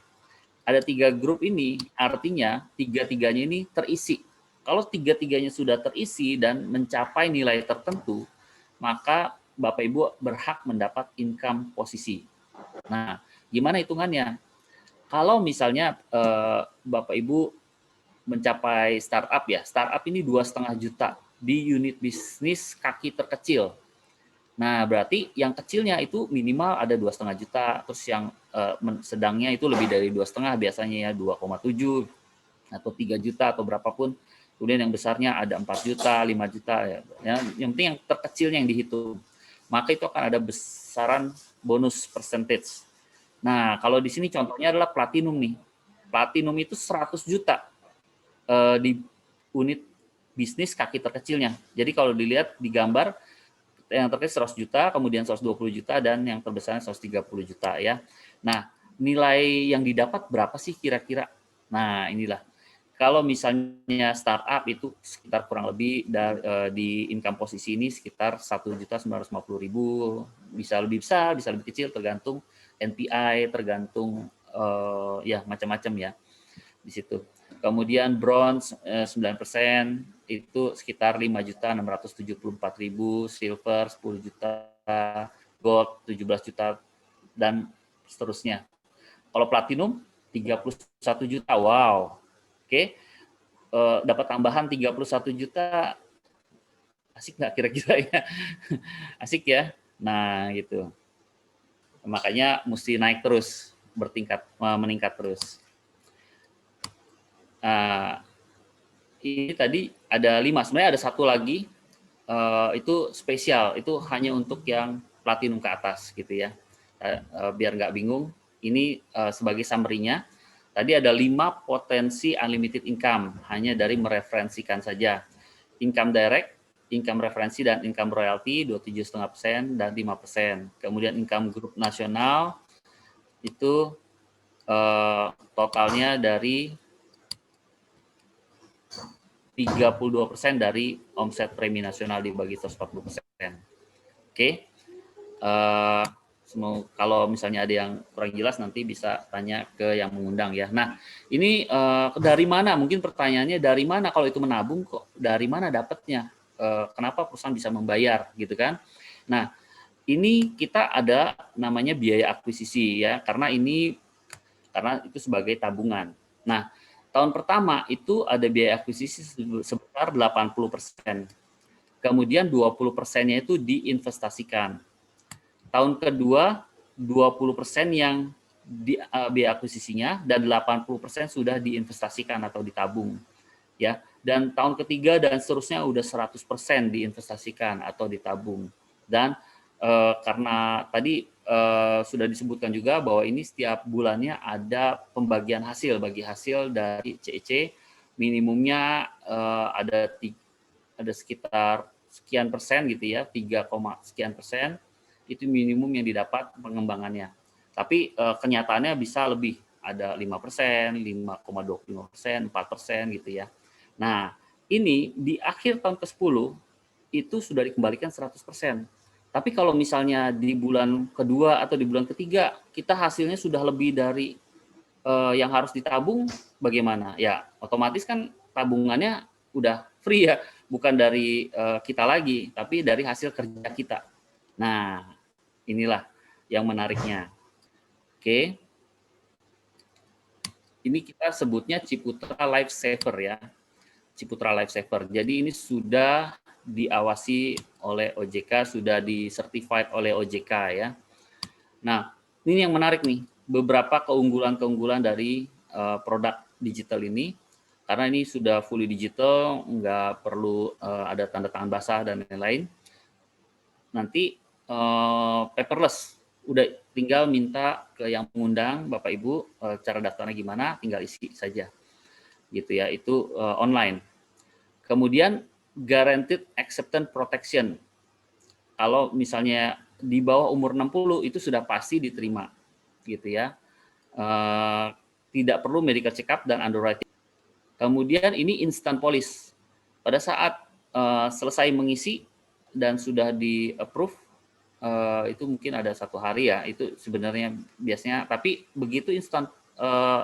Ada 3 grup ini, artinya tiga-tiganya ini terisi. Kalau tiga-tiganya sudah terisi dan mencapai nilai tertentu, maka Bapak Ibu berhak mendapat income posisi. Nah, gimana hitungannya? Kalau misalnya Bapak Ibu mencapai startup ya, startup ini 2,5 juta di unit bisnis kaki terkecil. Nah, berarti yang kecilnya itu minimal ada 2,5 juta, terus yang sedangnya itu lebih dari 2,5, biasanya ya 2,7 atau 3 juta atau berapapun. Kemudian yang besarnya ada 4 juta, 5 juta ya. Yang penting yang terkecilnya yang dihitung. Maka itu akan ada besaran bonus percentage. Nah, kalau di sini contohnya adalah platinum nih. Platinum itu 100 juta di unit bisnis kaki terkecilnya. Jadi kalau dilihat di gambar, yang terkecil 100 juta, kemudian 120 juta, dan yang terbesarnya 130 juta ya. Nah, nilai yang didapat berapa sih kira-kira? Nah, inilah. Kalau misalnya startup itu sekitar kurang lebih di income posisi ini sekitar 1.950.000, bisa lebih besar, bisa lebih kecil, tergantung NPI, tergantung ya macam-macam ya di situ. Kemudian bronze 9%, itu sekitar 5.674.000, silver 10 juta, gold 17 juta, dan seterusnya. Kalau platinum 31 juta, wow. Oke. Dapat tambahan 31 juta, asik nggak kira-kira ya? Asik ya? Nah, gitu. Makanya mesti naik terus, meningkat terus. Ini tadi ada 5, sebenarnya ada satu lagi itu spesial, itu hanya untuk yang platinum ke atas gitu ya, biar nggak bingung. Ini sebagai summary-nya, tadi ada 5 potensi unlimited income hanya dari mereferensikan saja. Income direct, income referensi, dan income royalty 27,5% dan 5%. Kemudian income grup nasional itu totalnya dari 32% dari omset premi nasional dibagi 140%. Oke. Kalau misalnya ada yang kurang jelas nanti bisa tanya ke yang mengundang ya. Nah, ini dari mana? Mungkin pertanyaannya dari mana kalau itu menabung kok? Dari mana dapatnya? Kenapa perusahaan bisa membayar gitu kan? Nah, ini kita ada namanya biaya akuisisi ya, karena itu sebagai tabungan. Nah, tahun pertama itu ada biaya akuisisi sebesar 80%. Kemudian 20%-nya itu diinvestasikan. Tahun kedua 20% yang biaya akuisisinya, dan 80% sudah diinvestasikan atau ditabung. Ya. Dan tahun ketiga dan seterusnya udah 100% diinvestasikan atau ditabung. Dan karena tadi sudah disebutkan juga bahwa ini setiap bulannya ada pembagian hasil, bagi hasil dari CEC, minimumnya ada sekitar sekian persen gitu ya, 3, sekian persen itu minimum yang didapat pengembangannya. Tapi kenyataannya bisa lebih, ada 5%, 5,25%, 4% gitu ya. Nah, ini di akhir tahun ke-10 itu sudah dikembalikan 100%. Tapi kalau misalnya di bulan kedua atau di bulan ketiga kita hasilnya sudah lebih dari yang harus ditabung, bagaimana? Ya, otomatis kan tabungannya udah free ya, bukan dari kita lagi, tapi dari hasil kerja kita. Nah, inilah yang menariknya. Oke. ini kita sebutnya Ciputra Life Saver ya. Ciputra Life Saver. Jadi ini sudah diawasi oleh OJK, sudah di-certified oleh OJK ya. Nah, ini yang menarik nih, beberapa keunggulan-keunggulan dari produk digital ini, karena ini sudah fully digital, nggak perlu ada tanda tangan basah dan lain-lain. Nanti paperless, udah tinggal minta ke yang mengundang Bapak Ibu cara daftarnya gimana, tinggal isi saja, gitu ya. Itu online. Kemudian guaranteed acceptance protection. Kalau misalnya di bawah umur 60 itu sudah pasti diterima, gitu ya. Tidak perlu medical check up dan underwriting. Kemudian ini instant police. Pada saat selesai mengisi dan sudah di approve, itu mungkin ada 1 hari ya. Itu sebenarnya biasanya. Tapi begitu instant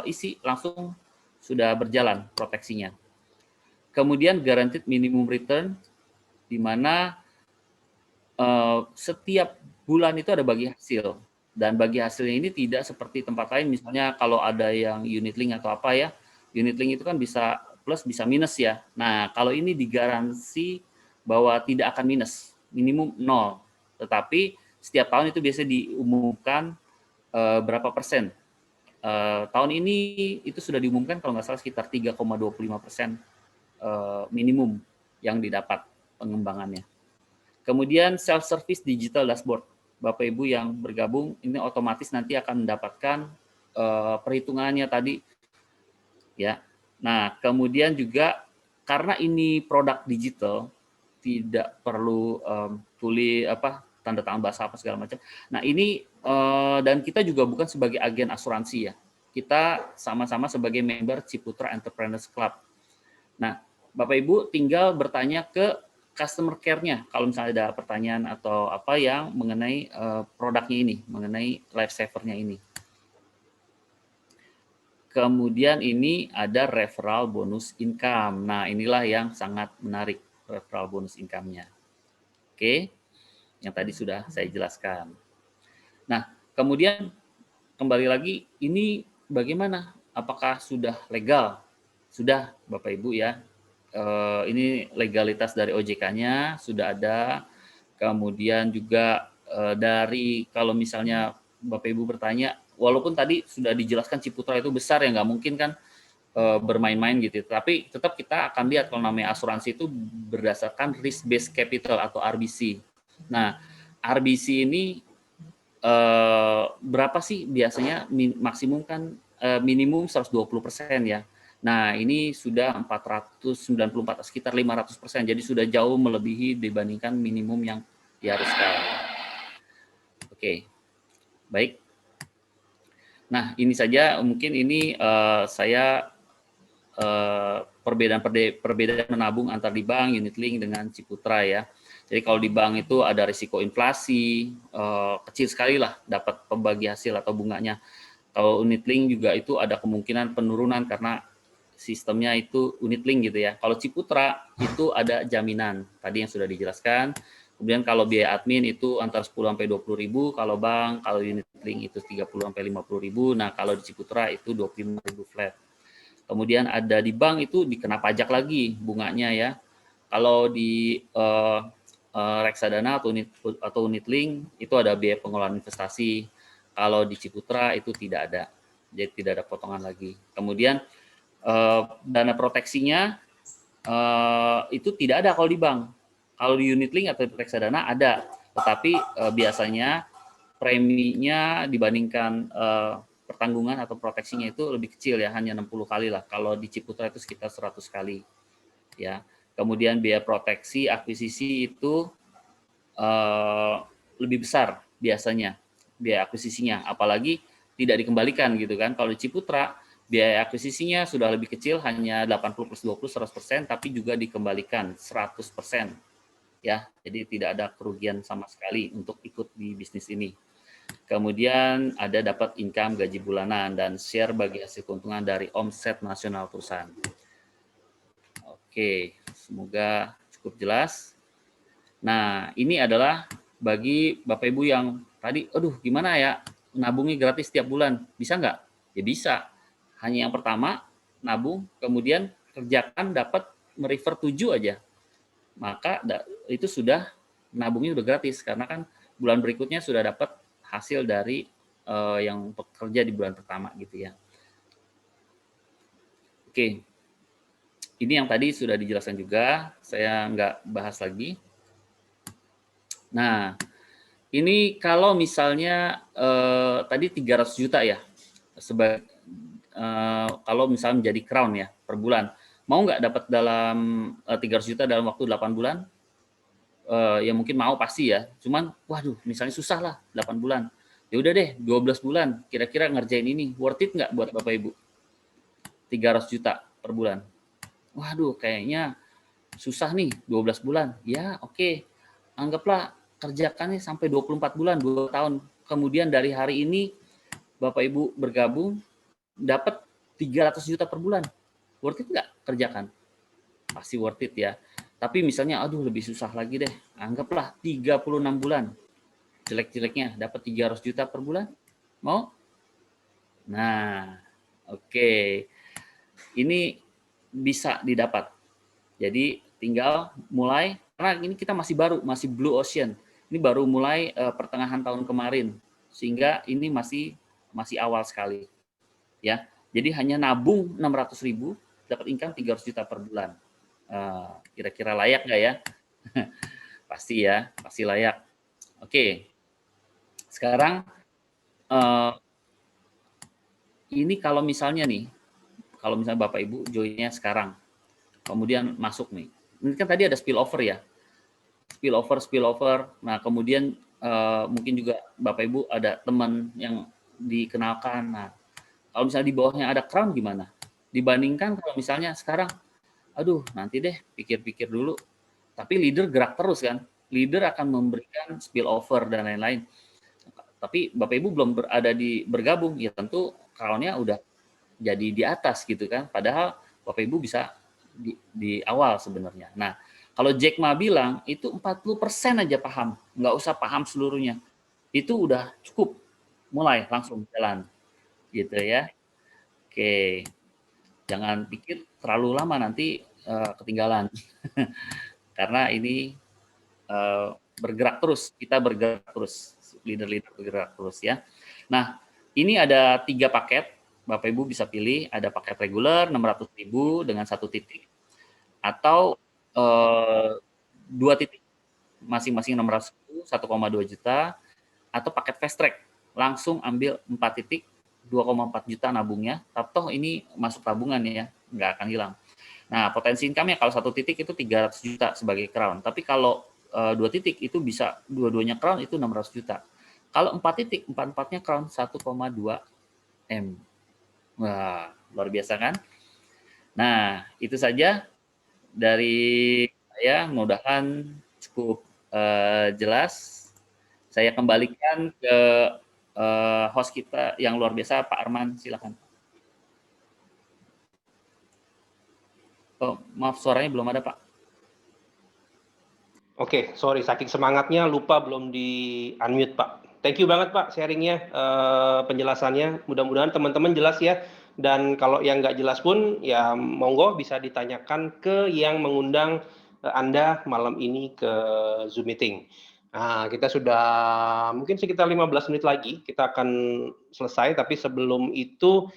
isi langsung sudah berjalan proteksinya. Kemudian guaranteed minimum return, di mana setiap bulan itu ada bagi hasil, dan bagi hasilnya ini tidak seperti tempat lain, misalnya kalau ada yang unit link atau apa ya, unit link itu kan bisa plus bisa minus ya. Nah, kalau ini digaransi bahwa tidak akan minus, minimum 0, tetapi setiap tahun itu biasanya diumumkan berapa persen. Tahun ini itu sudah diumumkan kalau nggak salah sekitar 3,25% minimum yang didapat pengembangannya. Kemudian self-service digital dashboard. Bapak Ibu yang bergabung, ini otomatis nanti akan mendapatkan perhitungannya tadi. Ya. Nah, kemudian juga karena ini produk digital, tidak perlu tanda tangan basah apa segala macam. Nah, ini dan kita juga bukan sebagai agen asuransi ya. Kita sama-sama sebagai member Ciputra Entrepreneurs Club. Nah, Bapak Ibu tinggal bertanya ke customer care-nya kalau misalnya ada pertanyaan atau apa yang mengenai produknya ini, mengenai life saver-nya ini. Kemudian ini ada referral bonus income. Nah, inilah yang sangat menarik, referral bonus income-nya. Oke, yang tadi sudah saya jelaskan. Nah, kemudian kembali lagi, ini bagaimana? Apakah sudah legal? Sudah, Bapak Ibu ya. Ini legalitas dari OJK-nya sudah ada. Kemudian juga dari kalau misalnya Bapak Ibu bertanya, walaupun tadi sudah dijelaskan Ciputra itu besar ya, nggak mungkin kan bermain-main gitu. Tapi tetap kita akan lihat kalau namanya asuransi itu berdasarkan risk based capital atau RBC. Nah, RBC ini berapa sih biasanya maksimum kan minimum 120% ya. Nah, ini sudah 494, sekitar 500%. Jadi sudah jauh melebihi dibandingkan minimum yang diharuskan. Oke, baik. Nah, ini saja mungkin ini saya perbedaan menabung antar di bank, unit link dengan Ciputra ya. Jadi kalau di bank itu ada risiko inflasi, kecil sekali lah dapat pembagi hasil atau bunganya. Kalau unit link juga itu ada kemungkinan penurunan karena sistemnya itu unit link gitu ya. Kalau Ciputra itu ada jaminan tadi yang sudah dijelaskan. Kemudian kalau biaya admin itu antara 10 sampai 20.000, kalau bank, kalau unit link itu 30 sampai 50.000. Nah, kalau di Ciputra itu 25.000 flat. Kemudian ada di bank itu dikena pajak lagi bunganya ya. Kalau di reksadana atau unit link itu ada biaya pengelolaan investasi. Kalau di Ciputra itu tidak ada. Jadi tidak ada potongan lagi. Kemudian dana proteksinya itu tidak ada kalau di bank. Kalau di unit link atau reksadana ada, tetapi biasanya preminya dibandingkan pertanggungan atau proteksinya itu lebih kecil ya, hanya 60 kali lah. Kalau di Ciputra itu sekitar 100 kali. Ya. Kemudian biaya proteksi akuisisi itu lebih besar biasanya biaya akuisisinya, apalagi tidak dikembalikan gitu kan. Kalau di Ciputra biaya akuisisinya sudah lebih kecil, hanya 80 plus 20, 100%, tapi juga dikembalikan 100%. Ya, jadi tidak ada kerugian sama sekali untuk ikut di bisnis ini. Kemudian ada dapat income gaji bulanan dan share bagi hasil keuntungan dari omset nasional perusahaan. Oke, semoga cukup jelas. Nah, ini adalah bagi Bapak Ibu yang tadi, aduh gimana ya, nabungnya gratis tiap bulan, bisa nggak? Ya bisa. hanya yang pertama nabung, kemudian kerjakan dapat merefer 7 aja, maka itu sudah nabungnya udah gratis karena kan bulan berikutnya sudah dapat hasil dari yang bekerja di bulan pertama gitu ya. Oke, ini yang tadi sudah dijelaskan juga, saya nggak bahas lagi. Nah, ini kalau misalnya tadi 300 juta ya, kalau misalnya menjadi crown ya per bulan, mau nggak dapat dalam 300 juta dalam waktu 8 bulan? Ya mungkin mau pasti ya, cuman waduh misalnya susah lah 8 bulan. Ya udah deh 12 bulan, kira-kira ngerjain ini, worth it nggak buat Bapak Ibu? 300 juta per bulan. Waduh kayaknya susah nih 12 bulan. Ya oke, anggaplah kerjakan nih sampai 24 bulan, 2 tahun. Kemudian dari hari ini Bapak Ibu bergabung dapat 300 juta per bulan. Worth it nggak kerjakan? Pasti worth it ya. Tapi misalnya aduh lebih susah lagi deh. Anggaplah 36 bulan. Jelek-jeleknya dapat 300 juta per bulan. Mau? Nah, oke. Ini bisa didapat. Jadi tinggal mulai, karena ini kita masih baru, masih blue ocean. Ini baru mulai pertengahan tahun kemarin, sehingga ini masih awal sekali. Ya, jadi hanya nabung 600.000, dapat income 300 juta per bulan. Kira-kira layak nggak ya? Pasti ya, pasti layak. Oke, sekarang ini kalau misalnya Bapak Ibu joinnya sekarang, kemudian masuk nih. Ini kan tadi ada spillover ya, spillover. Nah kemudian mungkin juga Bapak Ibu ada teman yang dikenalkan. Nah kalau misalnya di bawahnya ada crown gimana? Dibandingkan kalau misalnya sekarang, aduh nanti deh pikir-pikir dulu. Tapi leader gerak terus kan, leader akan memberikan spillover dan lain-lain. Tapi Bapak Ibu belum bergabung, ya tentu crown-nya udah jadi di atas gitu kan. Padahal Bapak Ibu bisa di awal sebenarnya. Nah, kalau Jack Ma bilang itu 40% aja paham, nggak usah paham seluruhnya. Itu udah cukup, mulai langsung jalan. Gitu ya. Oke. Jangan pikir terlalu lama nanti ketinggalan. Karena ini bergerak terus, kita bergerak terus, leader-leader bergerak terus ya. Nah, ini ada 3 paket, Bapak Ibu bisa pilih, ada paket reguler 600.000 dengan 1 titik, atau 2 titik, masing-masing 600.000, 1,2 juta, atau paket fast track, langsung ambil 4 titik, 2,4 juta nabungnya, toh ini masuk tabungan ya, nggak akan hilang. Nah, potensi income-nya kalau 1 titik itu 300 juta sebagai crown. Tapi kalau 2 titik itu bisa dua-duanya crown itu 600 juta. Kalau 4 titik, 4-4-nya crown 1,2 M. Wah, luar biasa kan? Nah, itu saja dari saya, mudah-mudahan cukup jelas. Saya kembalikan ke host kita yang luar biasa, Pak Arman, silakan. Oh, maaf suaranya belum ada, Pak. Oke, sorry, saking semangatnya lupa belum di-unmute, Pak. Thank you banget, Pak, sharingnya, penjelasannya. Mudah-mudahan teman-teman jelas ya. Dan kalau yang nggak jelas pun, ya monggo bisa ditanyakan ke yang mengundang Anda malam ini ke Zoom meeting. Nah, kita sudah mungkin sekitar 15 menit lagi, kita akan selesai. Tapi sebelum itu,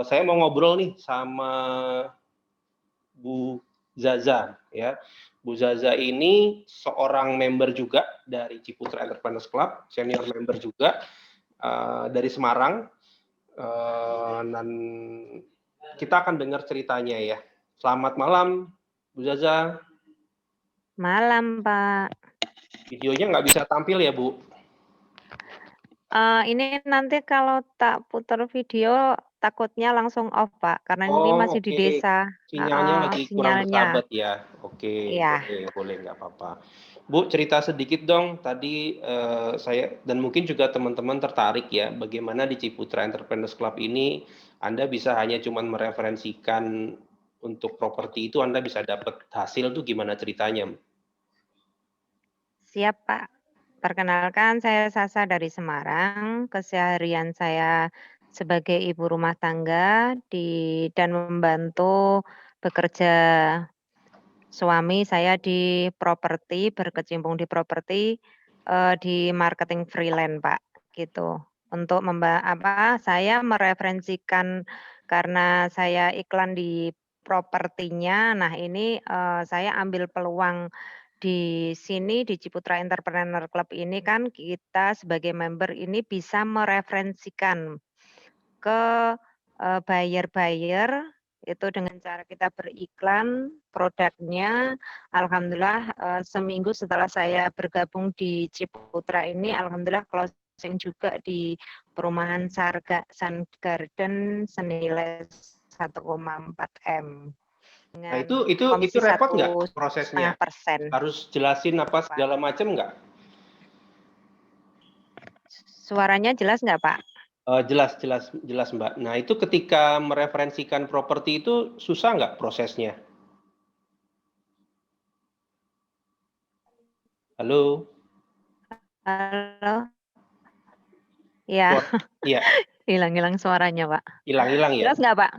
saya mau ngobrol nih sama Bu Zaza ya. Bu Zaza ini seorang member juga dari Ciputra Entrepreneurs Club, senior member juga dari Semarang, dan kita akan dengar ceritanya ya. Selamat malam, Bu Zaza. Malam, Pak. Videonya nggak bisa tampil ya, Bu? Ini nanti kalau tak putar video takutnya langsung off, Pak, karena ini masih di desa. Sinyalnya lagi kurang Sinyalnya. bersahabat ya. Oke, Iya. boleh nggak apa-apa. Bu, cerita sedikit dong. Tadi saya dan mungkin juga teman-teman tertarik ya, bagaimana di Ciputra Entrepreneurs Club ini Anda bisa hanya cuman mereferensikan untuk properti itu, Anda bisa dapat hasil tuh gimana ceritanya? Siap, Pak. Perkenalkan, saya Sasa dari Semarang. Keseharian saya sebagai ibu rumah tangga dan membantu bekerja suami saya di properti, berkecimpung di properti, di marketing freelance, Pak, gitu. Untuk saya mereferensikan karena saya iklan di propertinya, nah ini, saya ambil peluang di sini di Ciputra Entrepreneur Club ini kan kita sebagai member ini bisa mereferensikan ke, buyer-buyer itu dengan cara kita beriklan produknya. Alhamdulillah, seminggu setelah saya bergabung di Ciputra ini, alhamdulillah closing juga di perumahan Sun Garden senilai 1,4 M. Nah, Dengan itu komisi repot nggak 1,5%. prosesnya? Harus jelasin apa segala macam nggak? Suaranya jelas nggak, Pak? Jelas Mbak. Nah, itu ketika mereferensikan properti itu susah nggak prosesnya? Halo? Halo? Iya, Iya, hilang-hilang suaranya, Pak. hilang-hilang ya? Jelas nggak, Pak?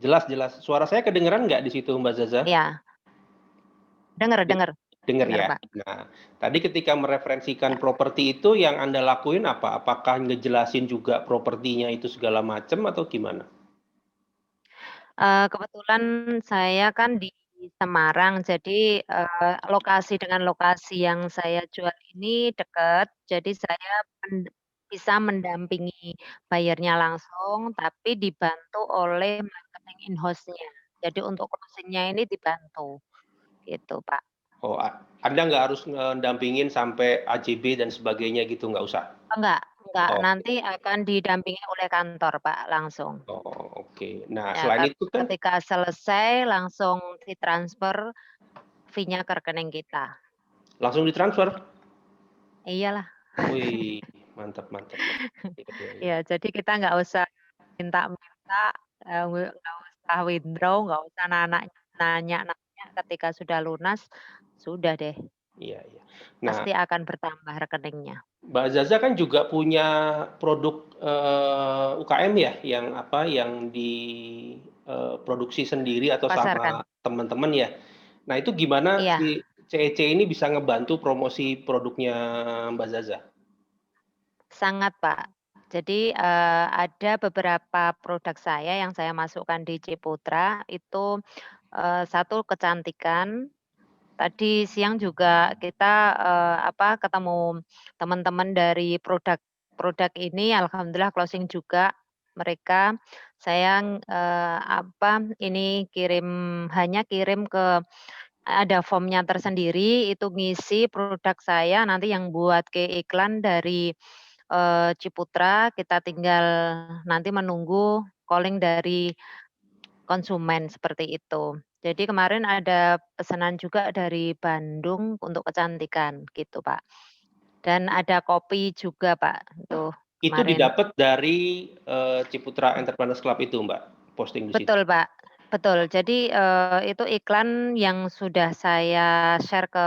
Jelas. Suara saya kedengeran nggak di situ Mbak Zaza? Iya. Dengar. Dengar ya? Pak. Nah, tadi ketika mereferensikan properti itu yang Anda lakuin apa? Apakah ngejelasin juga propertinya itu segala macam atau gimana? Kebetulan saya kan di Semarang, jadi, lokasi dengan lokasi yang saya jual ini dekat, jadi saya bisa mendampingi buyer-nya langsung, tapi dibantu oleh marketing in-house-nya. Jadi untuk closing-nya ini dibantu, gitu, Pak. Oh, Anda nggak harus ngedampingin sampai AJB dan sebagainya gitu, nggak usah? Enggak, Oh, nanti akan didampingi oleh kantor, Pak, langsung. oke. Nah, Ya, selain itu kan ketika selesai langsung ditransfer fee-nya ke rekening kita. langsung ditransfer? Iyalah. Wih, mantap. Iya. Ya, jadi kita nggak usah minta-minta, nggak usah withdraw, nggak usah nanya-nanya ketika sudah lunas, sudah deh, Iya. Nah, pasti akan bertambah rekeningnya. Mbak Zaza kan juga punya produk UKM ya, yang diproduksi sendiri atau Pasarkan. sama teman-teman ya. Nah, itu gimana Iya, si CEC ini bisa ngebantu promosi produknya Mbak Zaza? sangat, Pak. Jadi, ada beberapa produk saya yang saya masukkan di Ciputra itu, satu kecantikan. Tadi siang juga kita, ketemu teman-teman dari produk ini alhamdulillah closing juga mereka. Saya, hanya kirim ke ada formnya tersendiri, itu ngisi produk saya, nanti yang buat ke iklan dari, Ciputra, kita tinggal nanti menunggu calling dari konsumen, seperti itu. Jadi kemarin ada pesanan juga dari Bandung untuk kecantikan gitu, Pak. Dan ada kopi juga, Pak, itu Itu kemarin. didapat dari Ciputra Entrepreneurs Club itu, Mbak, posting di situ. Betul, Pak, betul. Jadi, itu iklan yang sudah saya share ke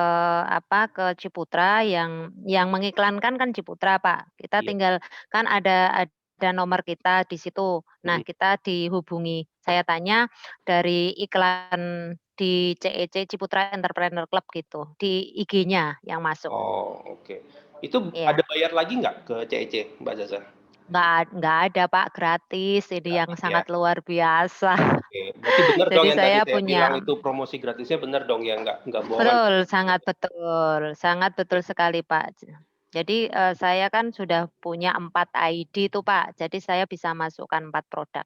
Ciputra yang mengiklankan kan Ciputra, Pak. Kita Iya. tinggal kan ada nomor kita di situ. Nah, Mhm. kita dihubungi. Saya tanya dari iklan di CEC Ciputra Entrepreneur Club gitu, di IG-nya yang masuk. Oh, oke. Itu ada Iya. bayar lagi nggak ke CEC, Mbak Zaza? Nggak ada, Pak, gratis, ini yang Gratis ya? sangat luar biasa. Oke, berarti benar dong Jadi yang tadi saya saya bilang punya itu promosi gratisnya benar dong ya, nggak bohongan. betul, sangat betul sekali, Pak. Jadi, saya kan sudah punya 4 ID tuh, Pak, jadi saya bisa masukkan 4 produk.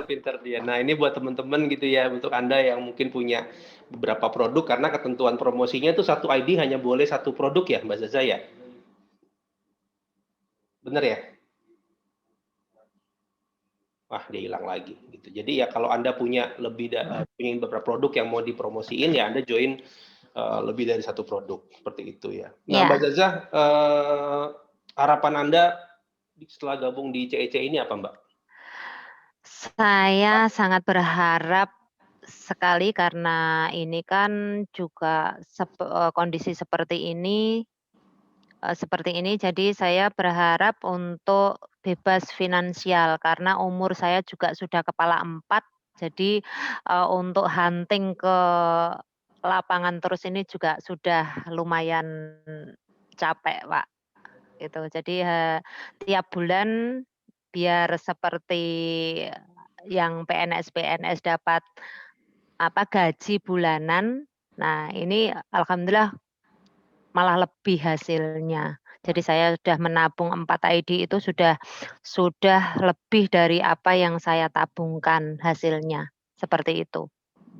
Pinter dia. Nah, ini buat teman-teman gitu ya, untuk Anda yang mungkin punya beberapa produk karena ketentuan promosinya itu satu ID hanya boleh satu produk ya, Mbak Zaza ya? Bener ya? Wah, dia hilang lagi gitu. Jadi ya kalau Anda punya punya beberapa produk yang mau dipromosiin ya Anda join lebih dari satu produk seperti itu ya. Nah, Mbak Iya, Zaza, harapan Anda setelah gabung di CEC ini apa, Mbak? saya sangat berharap sekali karena ini kan juga kondisi seperti ini seperti ini. Jadi saya berharap untuk bebas finansial karena umur saya juga sudah kepala 4. Jadi, untuk hunting ke lapangan terus ini juga sudah lumayan capek, Pak, gitu. Jadi, tiap bulan biar seperti yang PNS-PNS dapat gaji bulanan. Nah, ini alhamdulillah malah lebih hasilnya. Jadi saya sudah menabung 4 ID itu sudah lebih dari apa yang saya tabungkan hasilnya, seperti itu.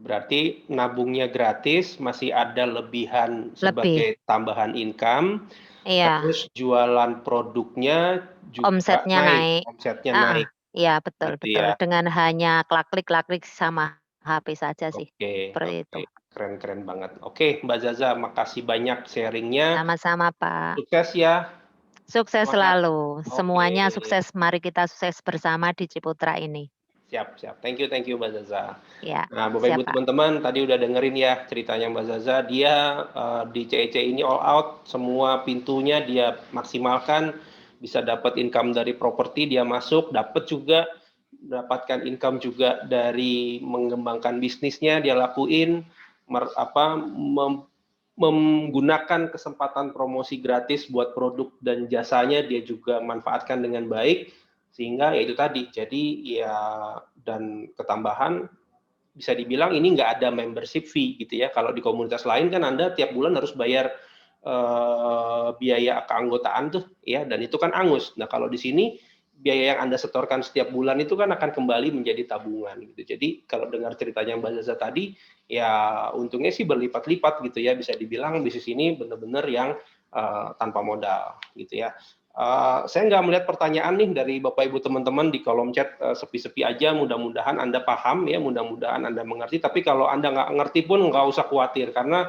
Berarti nabungnya gratis, masih ada lebihan Lebih, sebagai tambahan income, iya, terus jualan produknya juga omsetnya naik, naik. omsetnya Heeh, naik iya betul gitu betul, ya. dengan hanya klik sama HP saja sih, Oke, seperti itu. oke, keren-keren banget. Oke, Mbak Zaza, makasih banyak sharingnya. Sama-sama, Pak. Sukses ya. Sukses Semangat. selalu, Oke, semuanya sukses, mari kita sukses bersama di Ciputra ini. siap, siap. Thank you Mbak Zaza. Ya, Nah, Bapak Ibu siap, Pak. teman-teman, tadi udah dengerin ya ceritanya Mbak Zaza. Dia di CEC ini all out, semua pintunya dia maksimalkan, bisa dapat income dari properti, dia masuk, dapat juga dapatkan income juga dari mengembangkan bisnisnya, dia lakuin menggunakan kesempatan promosi gratis buat produk dan jasanya, dia juga manfaatkan dengan baik, sehingga ya itu tadi. Jadi ya, dan ketambahan bisa dibilang ini nggak ada membership fee gitu ya. Kalau di komunitas lain kan Anda tiap bulan harus bayar biaya keanggotaan tuh ya, dan itu kan angus. Nah, kalau di sini biaya yang Anda setorkan setiap bulan itu kan akan kembali menjadi tabungan gitu. Jadi kalau dengar ceritanya Mbak Zaza tadi, ya untungnya sih berlipat-lipat gitu ya. Bisa dibilang bisnis ini benar-benar yang tanpa modal gitu ya. Saya nggak melihat pertanyaan nih dari Bapak Ibu teman-teman di kolom chat, sepi-sepi aja, mudah-mudahan Anda paham ya, mudah-mudahan Anda mengerti, tapi kalau Anda nggak ngerti pun nggak usah khawatir, karena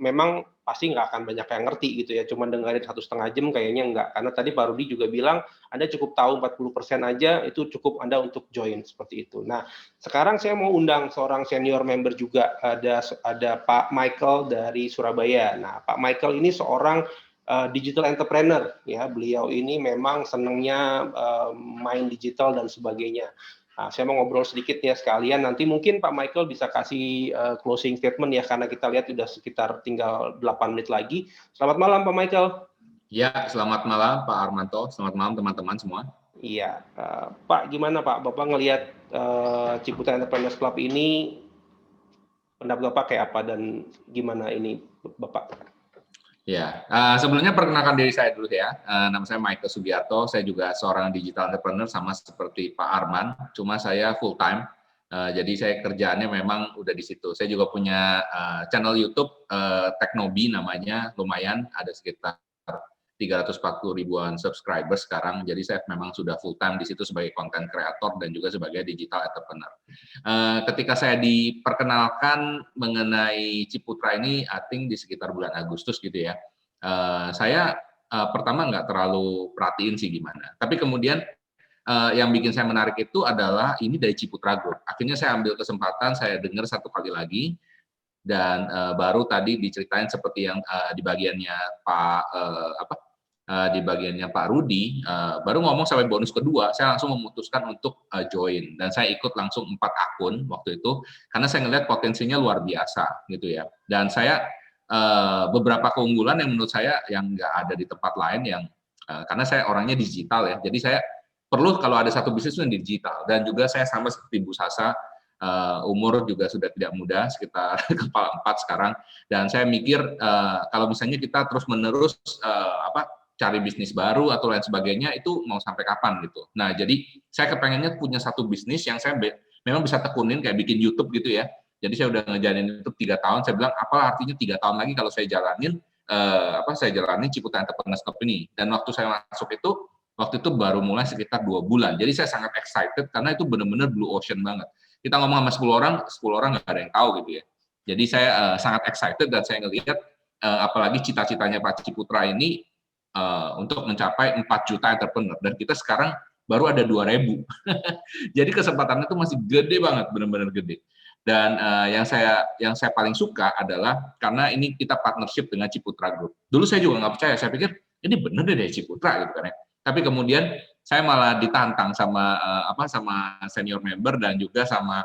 memang pasti nggak akan banyak yang ngerti gitu ya, cuma dengerin 1,5 jam kayaknya nggak, karena tadi Pak Rudi juga bilang, Anda cukup tahu 40% aja, itu cukup Anda untuk join, seperti itu. Nah, sekarang saya mau undang seorang senior member juga, ada Pak Michael dari Surabaya. Nah, Pak Michael ini seorang digital entrepreneur ya, beliau ini memang senangnya main digital dan sebagainya. Nah, saya mau ngobrol sedikit ya sekalian, nanti mungkin Pak Michael bisa kasih closing statement ya, karena kita lihat sudah sekitar tinggal 8 menit lagi. Selamat malam Pak Michael. Ya, selamat malam Pak Armanto, selamat malam teman-teman semua. Iya, Pak, gimana Pak? Bapak ngelihat Ciputra Entrepreneurs Club ini, pendapat Bapak kayak apa dan gimana ini Bapak? Ya, sebelumnya perkenalkan diri saya dulu ya. Nama saya Michael Sugiarto, saya juga seorang digital entrepreneur sama seperti Pak Arman, cuma saya full time. Jadi saya kerjaannya memang udah di situ. Saya juga punya channel YouTube Teknobi namanya, lumayan ada sekitar 340 ribuan subscriber sekarang. Jadi saya memang sudah full time di situ sebagai content creator dan juga sebagai digital entrepreneur. Ketika saya diperkenalkan mengenai Ciputra ini, I think di sekitar bulan Agustus gitu ya. Saya pertama nggak terlalu perhatiin sih gimana. Tapi kemudian yang bikin saya menarik itu adalah ini dari Ciputra Group. Akhirnya saya ambil kesempatan, saya dengar satu kali lagi, dan baru tadi diceritain seperti yang di bagiannya di bagiannya Pak Rudi, baru ngomong sampai bonus kedua, saya langsung memutuskan untuk join, dan saya ikut langsung 4 akun waktu itu, karena saya ngelihat potensinya luar biasa gitu ya. Dan saya beberapa keunggulan yang menurut saya yang nggak ada di tempat lain, yang karena saya orangnya digital ya, jadi saya perlu kalau ada satu bisnis yang digital. Dan juga saya sama seperti Bu Sasa, umur juga sudah tidak muda, sekitar kepala 4 sekarang, dan saya mikir kalau misalnya kita terus-menerus cari bisnis baru atau lain sebagainya, itu mau sampai kapan gitu. Nah, jadi saya kepengennya punya satu bisnis yang saya memang bisa tekunin, kayak bikin YouTube gitu ya. Jadi saya udah ngejalanin YouTube 3 tahun, saya bilang apa artinya 3 tahun lagi kalau saya jalanin Ciputra Entrepreneurs Club ini. Dan waktu saya masuk itu, waktu itu baru mulai sekitar 2 bulan. Jadi saya sangat excited karena itu benar-benar blue ocean banget. Kita ngomong sama 10 orang nggak ada yang tahu gitu ya. Jadi saya sangat excited, dan saya ngelihat apalagi cita-citanya Pak Ciputra ini untuk mencapai 4 juta entrepreneur, dan kita sekarang baru ada 2.000. Jadi kesempatannya itu masih gede banget, benar-benar gede. Dan yang saya paling suka adalah karena ini kita partnership dengan Ciputra Group. Dulu saya juga nggak percaya, saya pikir ini bener deh dari Ciputra gitu kan ya. Tapi kemudian saya malah ditantang sama sama senior member dan juga sama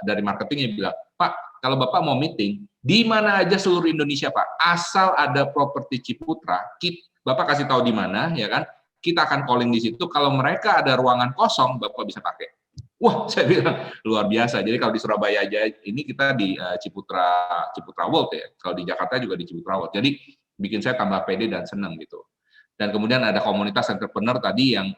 dari marketingnya bilang, Pak, kalau Bapak mau meeting, di mana aja seluruh Indonesia Pak, asal ada properti Ciputra, Bapak kasih tahu di mana, ya kan? Kita akan calling di situ. Kalau mereka ada ruangan kosong, Bapak bisa pakai. Wah, saya bilang luar biasa. Jadi kalau di Surabaya aja, ini kita di Ciputra World ya. Kalau di Jakarta juga di Ciputra World. Jadi bikin saya tambah pede dan senang gitu. Dan kemudian ada komunitas entrepreneur tadi yang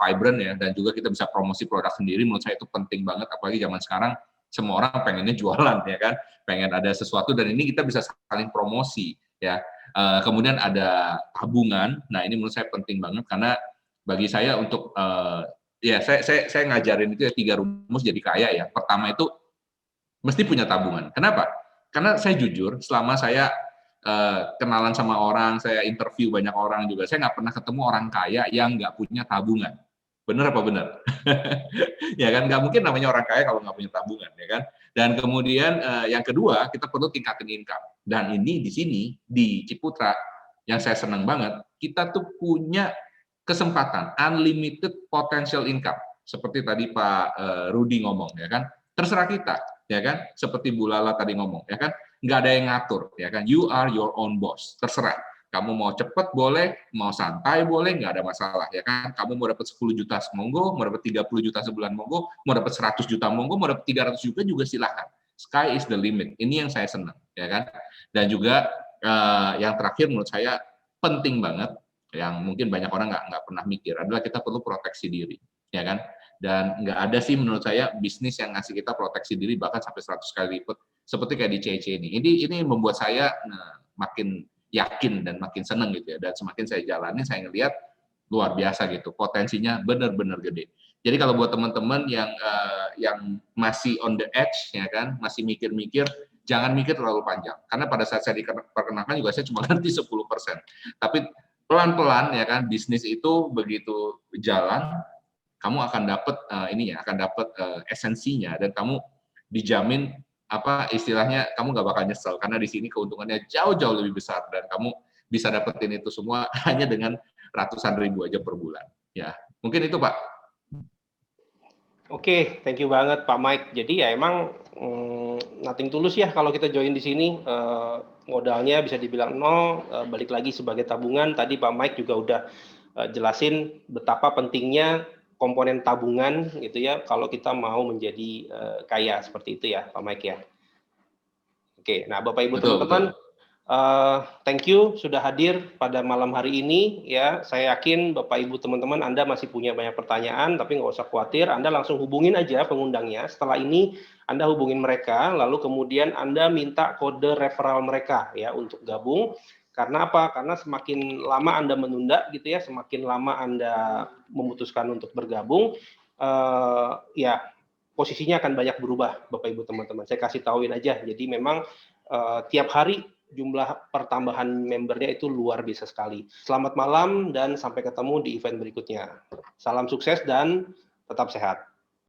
vibrant ya, dan juga kita bisa promosi produk sendiri. Menurut saya itu penting banget, apalagi zaman sekarang semua orang pengennya jualan ya kan, pengen ada sesuatu, dan ini kita bisa saling promosi ya. Kemudian ada tabungan. Nah ini menurut saya penting banget karena bagi saya untuk ya saya ngajarin itu ya 3 rumus jadi kaya ya. Pertama itu mesti punya tabungan. Kenapa? Karena saya jujur, selama saya kenalan sama orang, saya interview banyak orang juga, saya nggak pernah ketemu orang kaya yang nggak punya tabungan. Bener apa bener? Ya kan, nggak mungkin namanya orang kaya kalau nggak punya tabungan, ya kan? Dan kemudian yang kedua, kita perlu tingkatin income. Dan ini di sini, di Ciputra, yang saya senang banget, kita tuh punya kesempatan, unlimited potential income. Seperti tadi Pak Rudi ngomong, ya kan? Terserah kita, ya kan? Seperti Bu Lala tadi ngomong, ya kan? Nggak ada yang ngatur, ya kan? You are your own boss, terserah. Kamu mau cepet boleh, mau santai boleh, nggak ada masalah, ya kan? Kamu mau dapat 10 juta monggo, mau dapat 30 juta sebulan monggo, mau dapat 100 juta monggo, mau dapat 300 juta juga silahkan. Sky is the limit. Ini yang saya senang, ya kan? Dan juga yang terakhir menurut saya penting banget, yang mungkin banyak orang nggak pernah mikir, adalah kita perlu proteksi diri, ya kan? Dan nggak ada sih menurut saya bisnis yang ngasih kita proteksi diri bahkan sampai 100 kali lipat seperti kayak di CC ini. Ini membuat saya makin yakin dan makin seneng gitu ya. Dan semakin saya jalani, saya ngelihat luar biasa gitu. Potensinya benar-benar gede. Jadi kalau buat teman-teman yang masih on the edge, ya kan, masih mikir-mikir, jangan mikir terlalu panjang. Karena pada saat saya diperkenalkan juga saya cuma ngerti 10%. Tapi pelan-pelan ya kan, bisnis itu begitu jalan, kamu akan dapat akan dapat esensinya, dan kamu dijamin istilahnya kamu nggak bakal nyesel karena di sini keuntungannya jauh-jauh lebih besar dan kamu bisa dapetin itu semua hanya dengan ratusan ribu aja per bulan. Ya, mungkin itu Pak. Oke, thank you banget Pak Mike. Jadi ya emang nothing tulus ya kalau kita join di sini. Modalnya bisa dibilang nol, balik lagi sebagai tabungan. Tadi Pak Mike juga udah jelasin betapa pentingnya komponen tabungan gitu ya kalau kita mau menjadi kaya seperti itu ya Pak Mike ya. Oke, nah Bapak Ibu teman-teman, thank you sudah hadir pada malam hari ini ya. Saya yakin Bapak Ibu teman-teman Anda masih punya banyak pertanyaan, tapi nggak usah khawatir, Anda langsung hubungin aja pengundangnya. Setelah ini Anda hubungin mereka, lalu kemudian Anda minta kode referral mereka ya untuk gabung. Karena apa? Karena semakin lama Anda menunda gitu ya, semakin lama Anda memutuskan untuk bergabung, ya posisinya akan banyak berubah Bapak Ibu teman-teman. Saya kasih tauin aja. Jadi memang tiap hari jumlah pertambahan membernya itu luar biasa sekali. Selamat malam dan sampai ketemu di event berikutnya. Salam sukses dan tetap sehat.